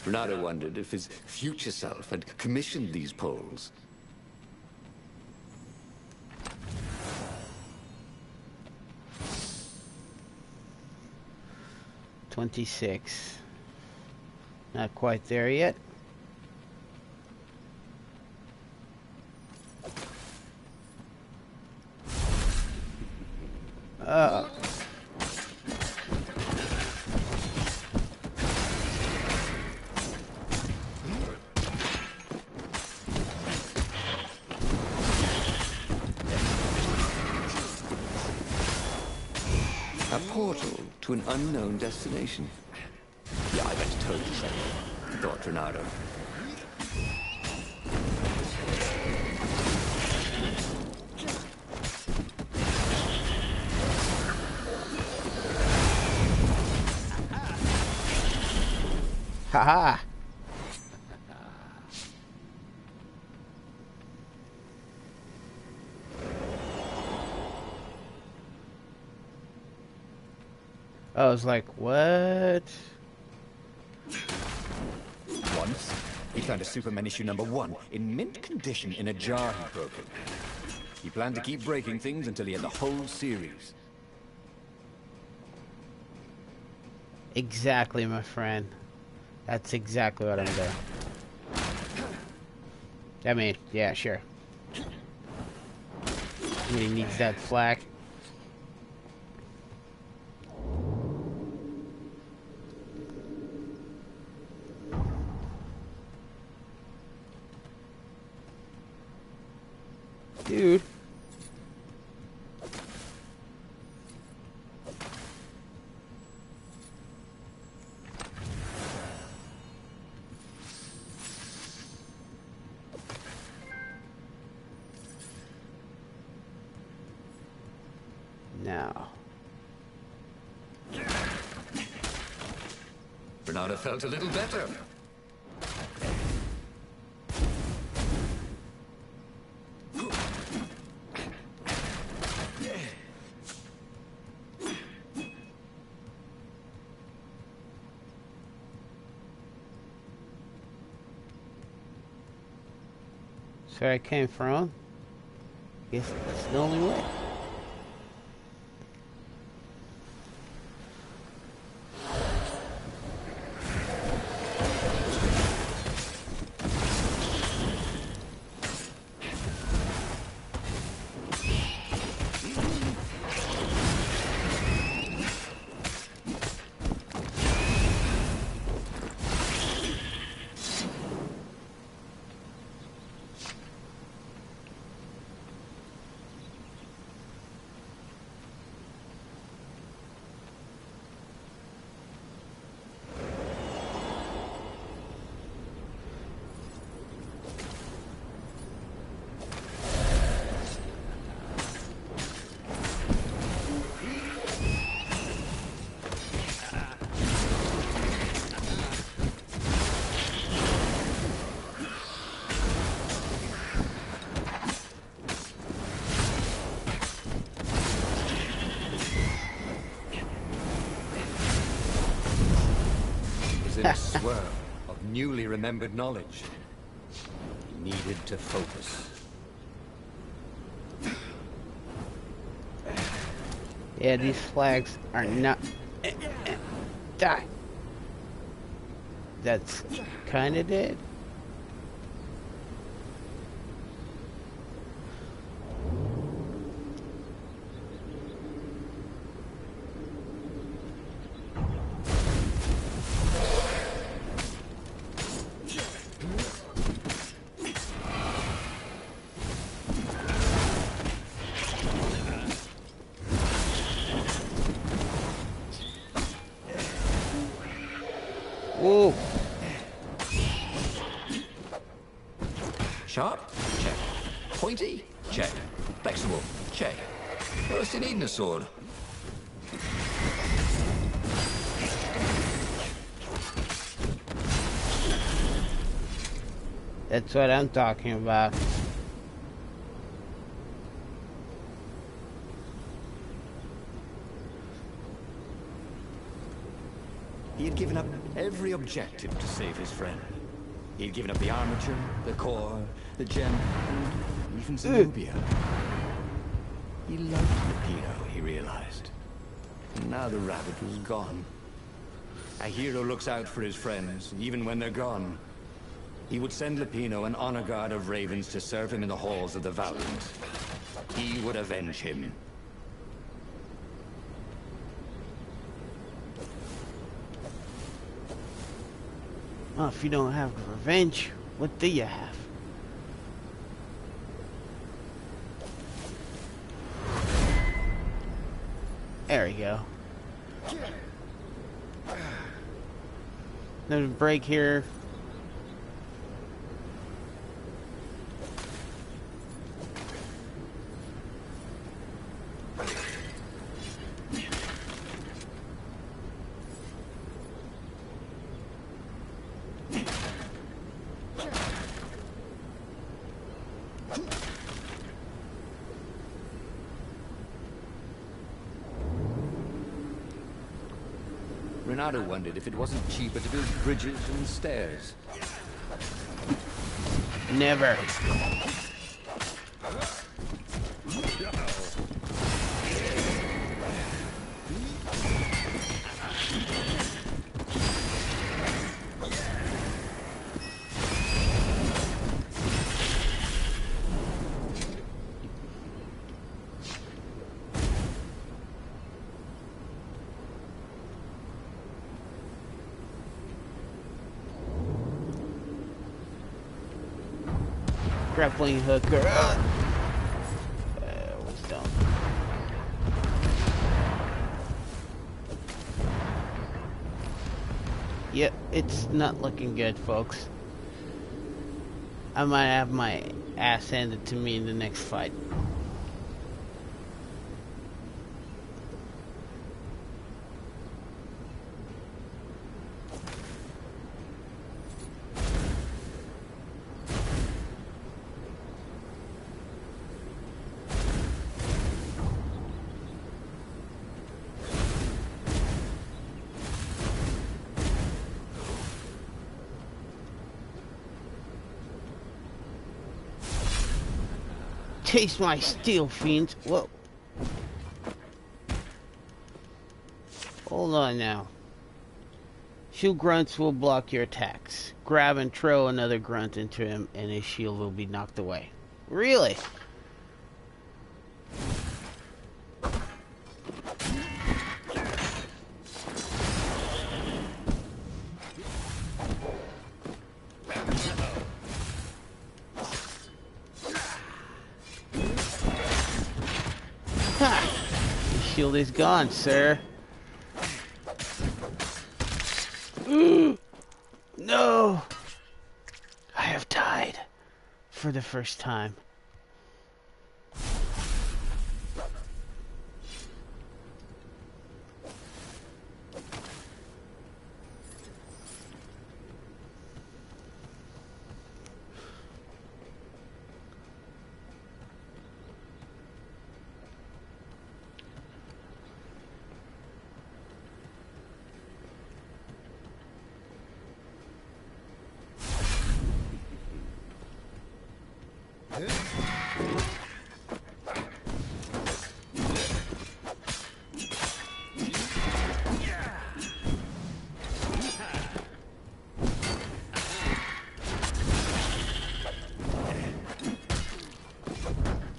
Speaker 2: Renato wondered if his future self had commissioned these poles.
Speaker 1: $26. Not quite there yet.
Speaker 2: A portal to an unknown destination. Yeah, I bet totally safe, thought Renato.
Speaker 1: Haha. I was like, what?
Speaker 2: Once, he found a Superman issue #1 in mint condition in a jar he'd broken. He planned to keep breaking things until he had the whole series.
Speaker 1: Exactly, my friend. That's exactly what I'm doing. I mean, yeah, sure. He needs that flak. Dude. Now.
Speaker 2: Renato felt a little better.
Speaker 1: So I came from. Guess that's the only way.
Speaker 2: In a swirl of newly remembered knowledge. He needed to focus.
Speaker 1: Yeah, these flags are not... Die. That's kind of dead. Whoa.
Speaker 2: Sharp? Check. Pointy? Check. Flexible? Check. What's he needing a sword?
Speaker 1: That's what I'm talking about.
Speaker 2: He had given up every objective to save his friend. He had given up the armature, the core, the gem, and even Zenobia. He loved Lupino, he realized. And now the rabbit was gone. A hero looks out for his friends, even when they're gone. He would send Lupino an honor guard of ravens to serve him in the halls of the Valiant. He would avenge him.
Speaker 1: Well, if you don't have revenge, what do you have? There we go. There's a break here.
Speaker 2: Renato wondered if it wasn't cheaper to build bridges and stairs.
Speaker 1: Never. Grappling hooker. Was dumb. Yep, it's not looking good, folks. I might have my ass handed to me in the next fight. Taste my steel, fiends. Whoa. Hold on now. Shield grunts will block your attacks. Grab and throw another grunt into him and his shield will be knocked away. Really? Shield is gone, sir. No! I have died for the first time.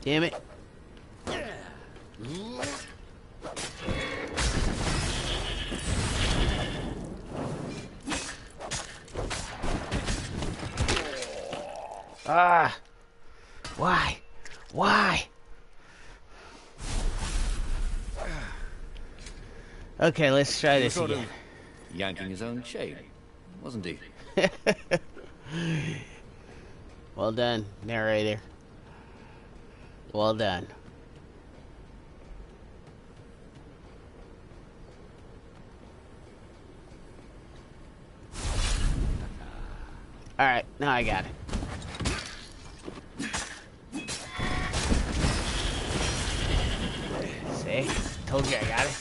Speaker 1: Damn it. Ah. Why? Why? Okay, let's try this again.
Speaker 2: Yanking his own chain, wasn't he?
Speaker 1: Well done, narrator. Well done. Alright, now I got it. See? Told you I got it.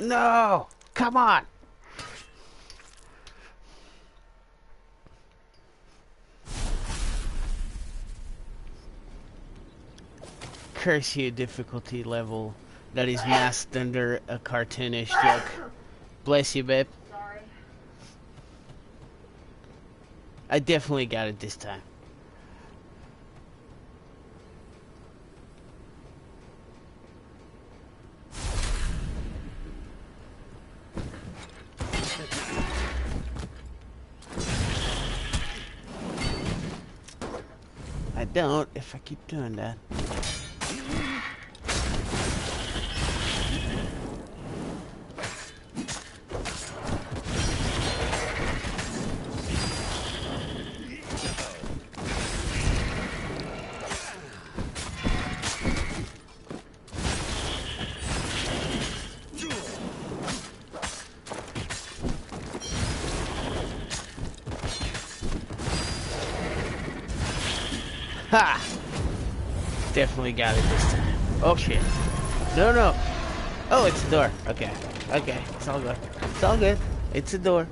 Speaker 1: No! Come on! Curse you, difficulty level that is masked under a cartoonish look. Bless you, babe.
Speaker 5: Sorry.
Speaker 1: I definitely got it this time. I don't if I keep doing that. Ha! Definitely got it this time. Oh shit. No, no. Oh, it's a door. Okay. Okay. It's all good. It's all good. It's a door.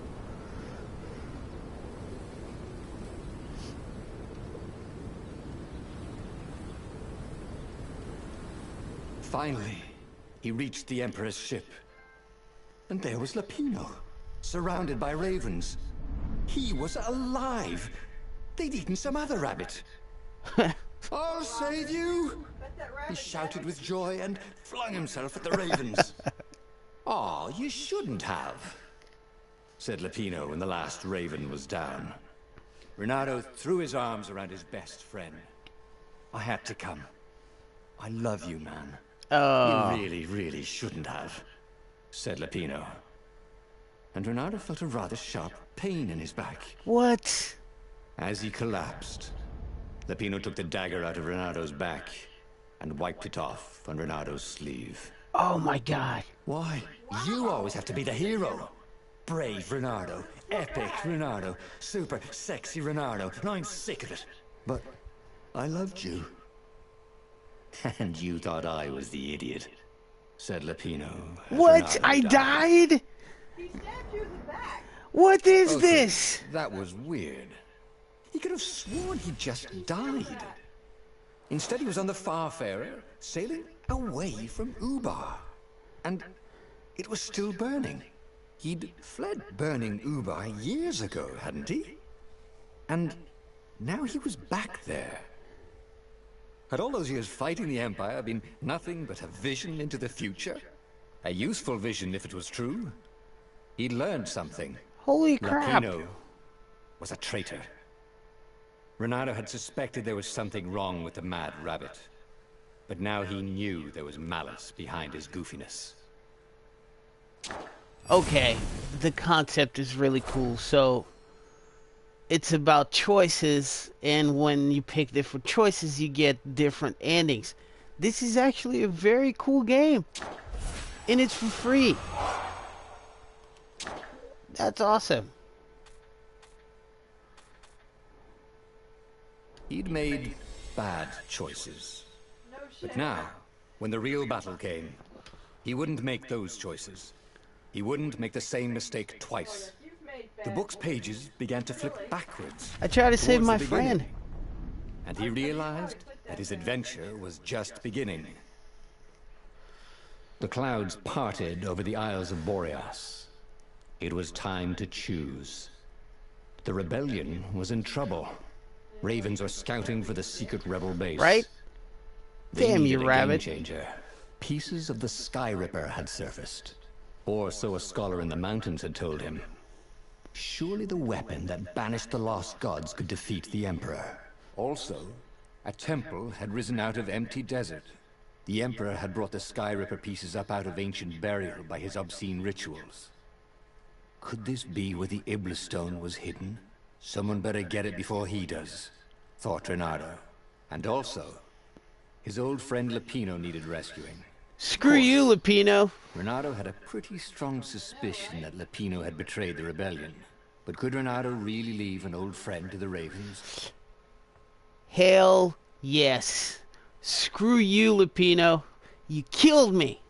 Speaker 2: Finally, he reached the Emperor's ship. And there was Lapino, surrounded by ravens. He was alive. They'd eaten some other rabbit. I'll save you! He shouted with joy and flung himself at the ravens. Oh, you shouldn't have, said Lapino when the last raven was down. Renato threw his arms around his best friend. I had to come. I love you, man.
Speaker 1: Oh.
Speaker 2: You really, really shouldn't have, said Lapino. And Renato felt a rather sharp pain in his back.
Speaker 1: What?
Speaker 2: As he collapsed, Lapino took the dagger out of Renato's back and wiped it off on Renato's sleeve.
Speaker 1: Oh my god.
Speaker 2: Why? You always have to be the hero. Brave Renato, epic Renato, super sexy Renato, and I'm sick of it. But I loved you. And you thought I was the idiot, said Lapino.
Speaker 1: What? I died?
Speaker 5: He stabbed you in the back.
Speaker 1: What is this?
Speaker 2: That was weird. He could have sworn he just died. Instead, he was on the Farfarer, sailing away from Ubar. And it was still burning. He'd fled burning Ubar years ago, hadn't he? And now he was back there. Had all those years fighting the Empire been nothing but a vision into the future? A useful vision if it was true. He'd learned something.
Speaker 1: Holy crap.
Speaker 2: Lapino was a traitor. Renato had suspected there was something wrong with the mad rabbit. But now he knew there was malice behind his goofiness.
Speaker 1: Okay, the concept is really cool. So, it's about choices, and when you pick different choices, you get different endings. This is actually a very cool game. And it's for free. That's awesome.
Speaker 2: He'd made bad choices. But now, when the real battle came, he wouldn't make those choices. He wouldn't make the same mistake twice. The book's pages began to flip backwards.
Speaker 1: I tried to save
Speaker 2: towards
Speaker 1: my
Speaker 2: the beginning.
Speaker 1: friend.
Speaker 2: And he realized that his adventure was just beginning. The clouds parted over the Isles of Boreas. It was time to choose. The rebellion was in trouble. Ravens were scouting for the secret rebel base.
Speaker 1: Right?
Speaker 2: They
Speaker 1: Damn you,
Speaker 2: needed a
Speaker 1: rabbit.
Speaker 2: game changer. Pieces of the Sky Ripper had surfaced. Or so a scholar in the mountains had told him. Surely the weapon that banished the lost gods could defeat the Emperor. Also, a temple had risen out of empty desert. The Emperor had brought the Sky Ripper pieces up out of ancient burial by his obscene rituals. Could this be where the Iblis stone was hidden? Someone better get it before he does, thought Renato. And also, his old friend Lapino needed rescuing.
Speaker 1: Screw you, Lapino.
Speaker 2: Renato had a pretty strong suspicion that Lapino had betrayed the rebellion. But could Renato really leave an old friend to the Ravens?
Speaker 1: Hell yes. Screw you, Lapino. You killed me.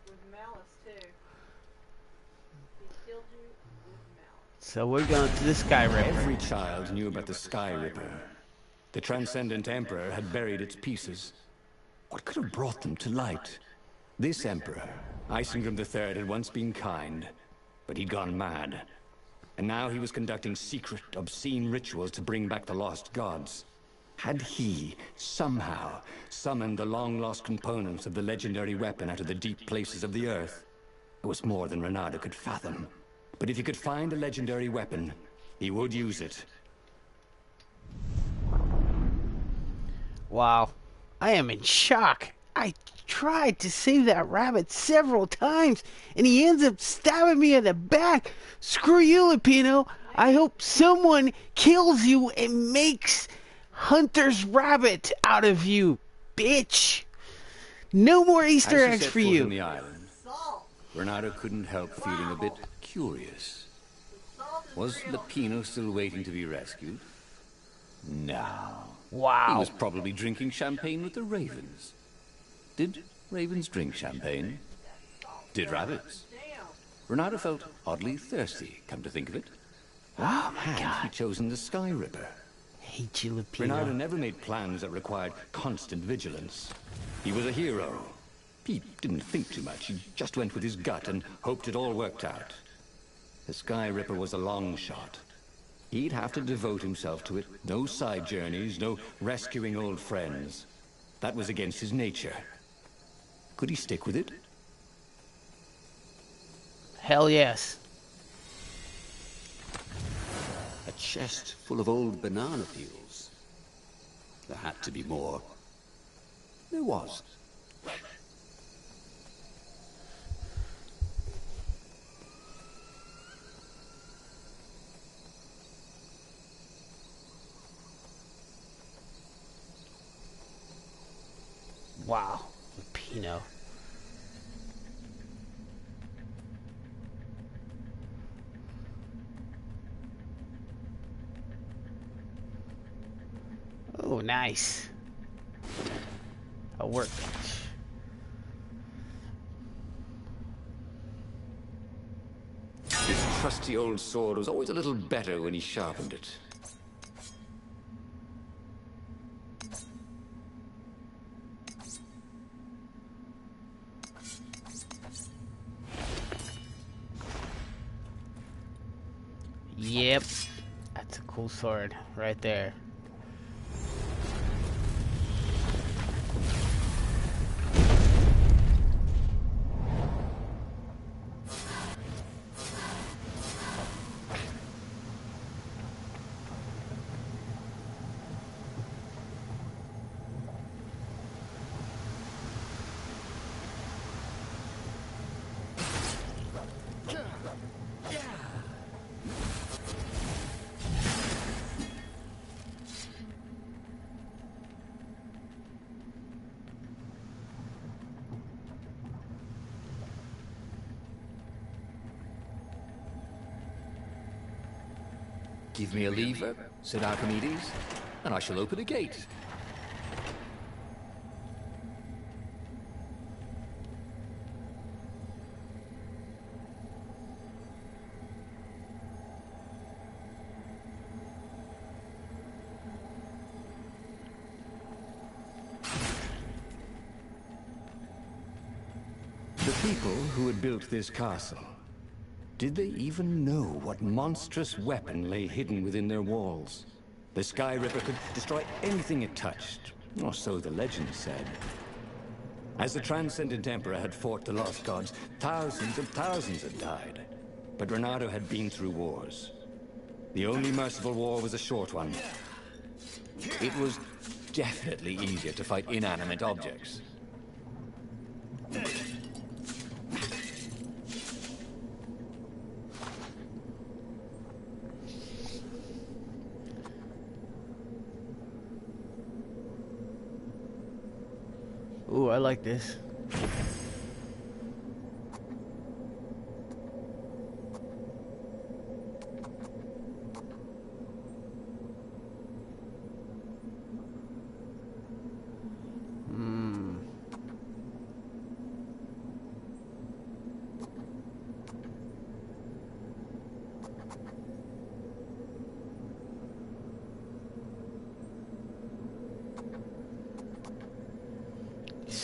Speaker 5: With malice
Speaker 1: So we're going to the Sky River.
Speaker 2: Every child knew about the Sky Ripper. The Transcendent Emperor had buried its pieces. What could have brought them to light? This Emperor, Isengrim III, had once been kind, but he'd gone mad. And now he was conducting secret, obscene rituals to bring back the lost gods. Had he, somehow, summoned the long-lost components of the legendary weapon out of the deep places of the earth? It was more than Renato could fathom. But if he could find the legendary weapon, he would use it.
Speaker 1: Wow. I am in shock. I tried to save that rabbit several times, and he ends up stabbing me in the back. Screw you, Lupino. I hope someone kills you and makes Hunter's rabbit out of you, bitch. No more Easter eggs for you.
Speaker 2: On the island, Renato couldn't help feeling a bit curious. Was Lupino still waiting to be rescued? No.
Speaker 1: Wow.
Speaker 2: He was probably drinking champagne with the ravens. Did ravens drink champagne? Did rabbits? Renato felt oddly thirsty, come to think of it.
Speaker 1: Oh my
Speaker 2: Had
Speaker 1: God.
Speaker 2: he chosen the Sky Ripper?
Speaker 1: Hate you, Lupino.
Speaker 2: Renato never made plans that required constant vigilance. He was a hero. He didn't think too much. He just went with his gut and hoped it all worked out. The Sky Ripper was a long shot. He'd have to devote himself to it. No side journeys, no rescuing old friends. That was against his nature. Could he stick with it?
Speaker 1: Hell yes.
Speaker 6: A chest full of old banana peels. There had to be more. There was.
Speaker 1: Wow. Lupino. Oh, nice. A workbench.
Speaker 2: His trusty old sword was always a little better when he sharpened it.
Speaker 1: Yep. That's a cool sword right there.
Speaker 2: Give me a lever, said Archimedes, and I shall open a gate. The people who had built this castle, did they even know what monstrous weapon lay hidden within their walls? The Sky Ripper could destroy anything it touched, or so the legend said. As the Transcendent Emperor had fought the lost gods, thousands and thousands had died. But Renato had been through wars. The only merciful war was a short one. It was definitely easier to fight inanimate objects.
Speaker 1: Ooh, I like this.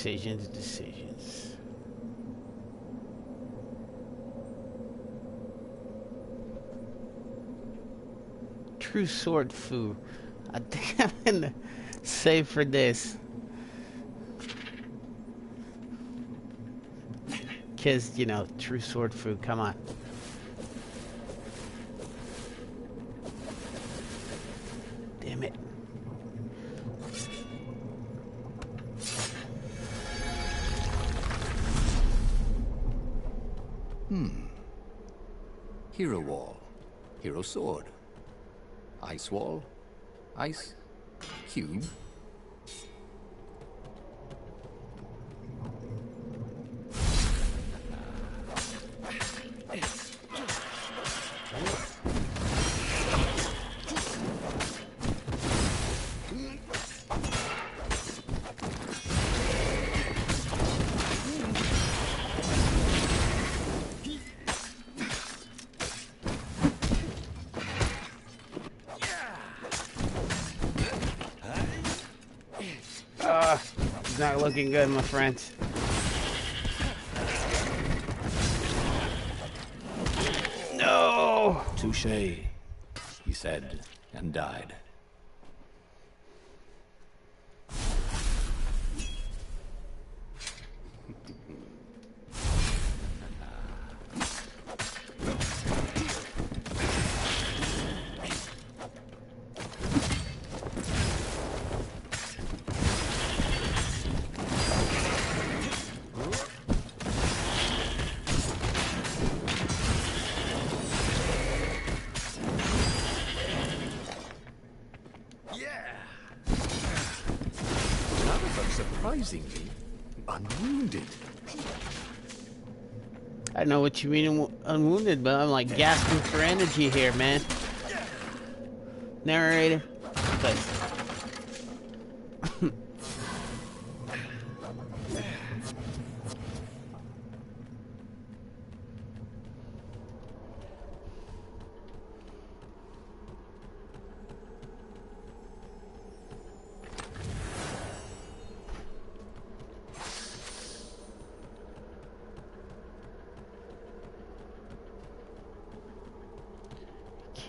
Speaker 1: Decisions. True sword fu. I think I'm gonna save for this. Cause, you know, true sword fu, come on. Damn it.
Speaker 6: Hero wall. Hero sword. Ice wall. Ice cube.
Speaker 1: It's not looking good, my friends. No!
Speaker 6: Touche, he said, and died. Surprisingly unwounded.
Speaker 1: I know what you mean, unwounded, but I'm like gasping for energy here, man. Narrator, please.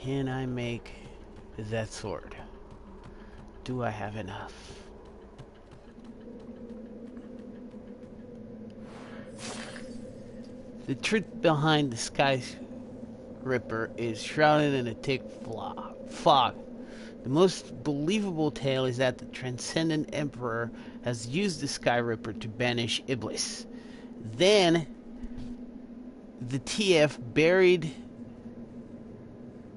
Speaker 1: Can I make that sword? Do I have enough? The truth behind the Sky Ripper is shrouded in a thick fog. The most believable tale is that the Transcendent Emperor has used the Sky Ripper to banish Iblis. Then, the TF buried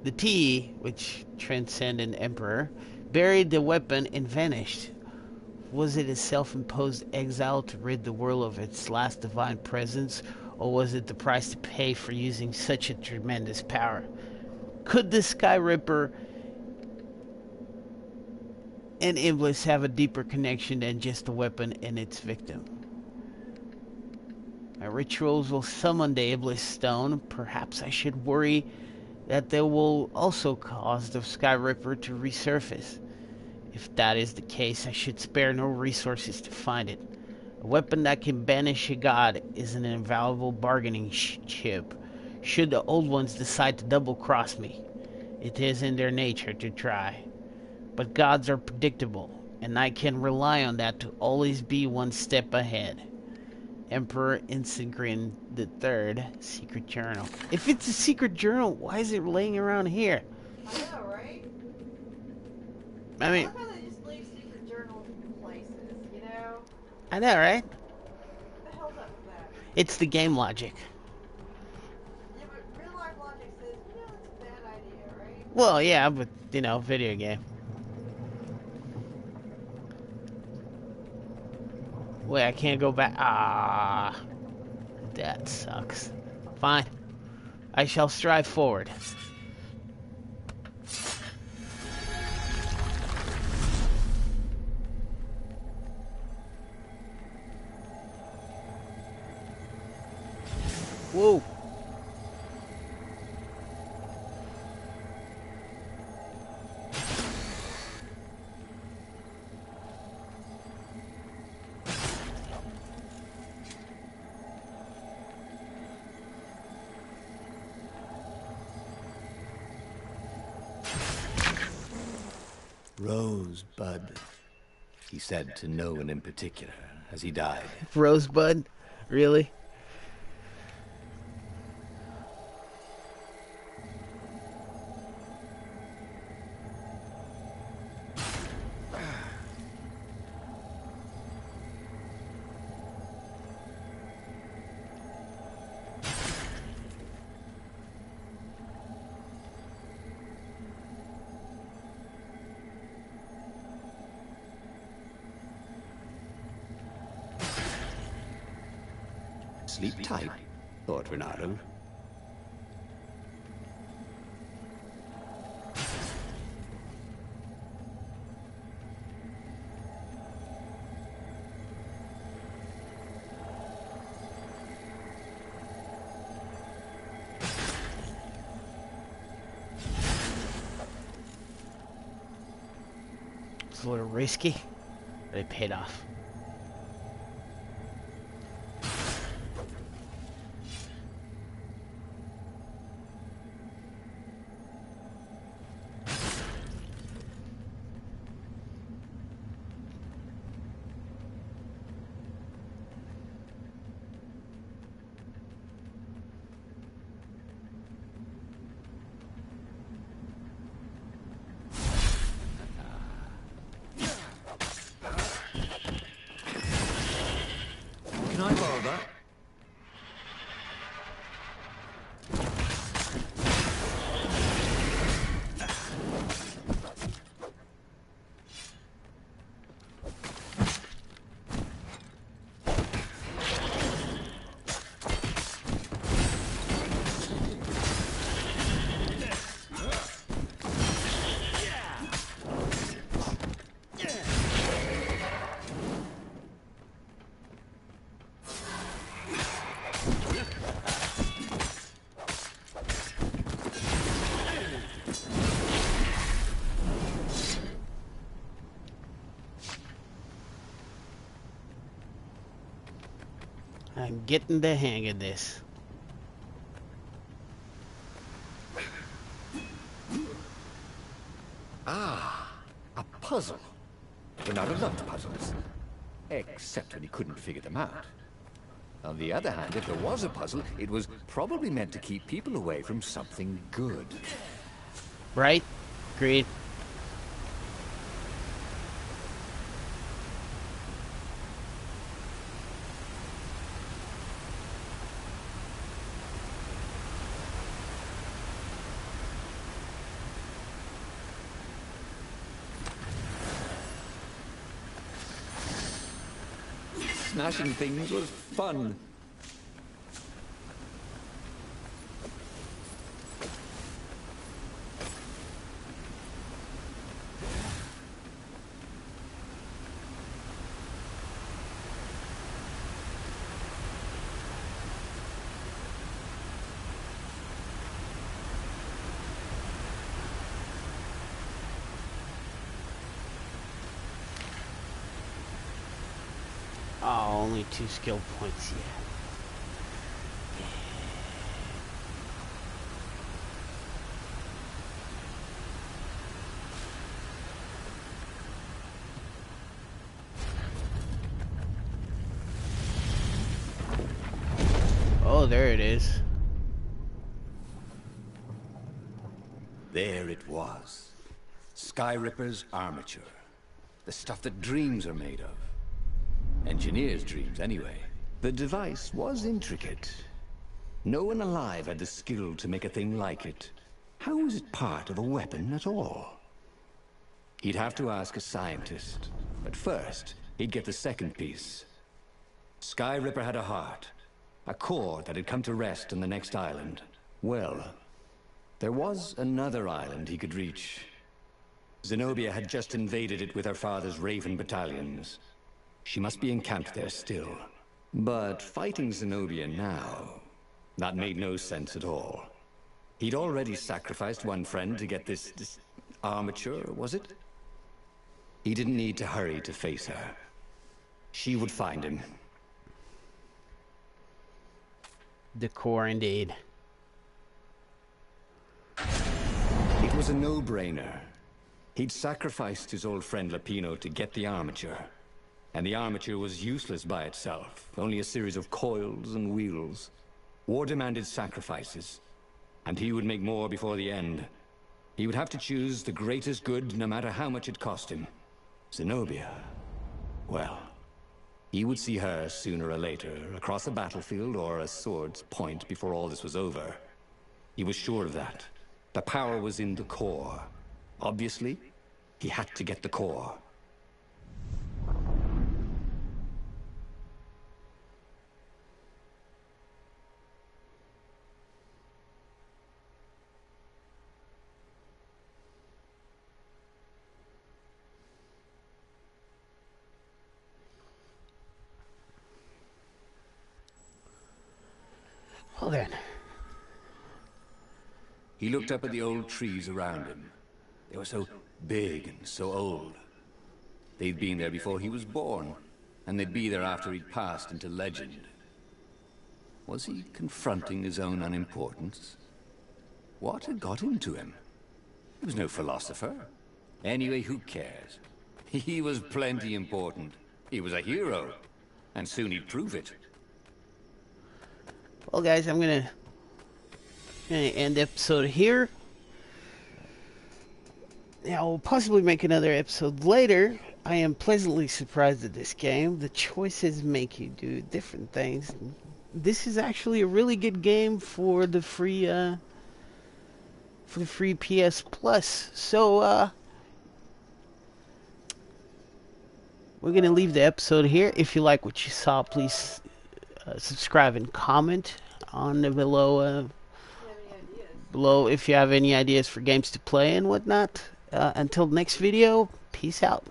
Speaker 1: the T, which Transcendent Emperor, buried the weapon and vanished. Was it a self-imposed exile to rid the world of its last divine presence, or was it the price to pay for using such a tremendous power? Could the Sky Ripper and Iblis have a deeper connection than just the weapon and its victim? My rituals will summon the Iblis Stone. Perhaps I should worry that they will also cause the Sky Ripper to resurface. If that is the case, I should spare no resources to find it. A weapon that can banish a god is an invaluable bargaining chip. Should the old ones decide to double-cross me, it is in their nature to try. But gods are predictable, and I can rely on that to always be one step ahead. Emperor Insingrin III, secret journal. If it's a secret journal, why is it laying around here?
Speaker 5: I know, right?
Speaker 1: I mean,
Speaker 5: I love how they just leave secret journals in places, you know?
Speaker 1: I know, right?
Speaker 5: What the hell's up with that?
Speaker 1: It's the game logic.
Speaker 5: Yeah, but real life logic says, you know, it's a bad idea, right?
Speaker 1: Well, yeah, but, you know, video game. Wait, I can't go back. Ah, that sucks. Fine. I shall strive forward. Whoa.
Speaker 4: Rosebud.
Speaker 2: He said to no one in particular as he died.
Speaker 1: Rosebud? Really?
Speaker 6: Sleep tight, thought Renato.
Speaker 1: It's a little risky, but it paid off.
Speaker 4: Can I borrow that?
Speaker 1: I'm getting the hang of this.
Speaker 2: Ah, a puzzle. Bernardo loved puzzles. Except when he couldn't figure them out. On the other hand, if there was a puzzle, it was probably meant to keep people away from something good.
Speaker 1: Right? Agreed.
Speaker 6: Smashing things was fun.
Speaker 1: Oh, only 2 skill points yet. Oh, there it is.
Speaker 2: There it was. Skyripper's armature. The stuff that dreams are made of. Engineers' dreams, anyway. The device was intricate. No one alive had the skill to make a thing like it. How was it part of a weapon at all? He'd have to ask a scientist. But first, he'd get the second piece. Skyripper had a heart. A core that had come to rest on the next island. Well, there was another island he could reach. Zenobia had just invaded it with her father's Raven battalions. She must be encamped there still. But fighting Zenobia now, that made no sense at all. He'd already sacrificed one friend to get this armature, was it? He didn't need to hurry to face her. She would find him.
Speaker 1: The core, indeed.
Speaker 2: It was a no-brainer. He'd sacrificed his old friend Lapino to get the armature. And the armature was useless by itself, only a series of coils and wheels. War demanded sacrifices, and he would make more before the end. He would have to choose the greatest good, no matter how much it cost him. Zenobia. Well, he would see her sooner or later, across a battlefield or a sword's point before all this was over. He was sure of that. The power was in the core. Obviously, he had to get the core.
Speaker 1: Well then.
Speaker 2: He looked up at the old trees around him. They were so big and so old. They'd been there before he was born, and they'd be there after he'd passed into legend. Was he confronting his own unimportance? What had got into him? He was no philosopher. Anyway, who cares? He was plenty important. He was a hero, and soon he'd prove it.
Speaker 1: Well, guys, I'm gonna end the episode here. Yeah, we'll possibly make another episode later. I am pleasantly surprised at this game. The choices make you do different things. This is actually a really good game for the free PS Plus. So we're gonna leave the episode here. If you like what you saw, please subscribe and comment on the below if you have any ideas for games to play and whatnot. Until next video, peace out.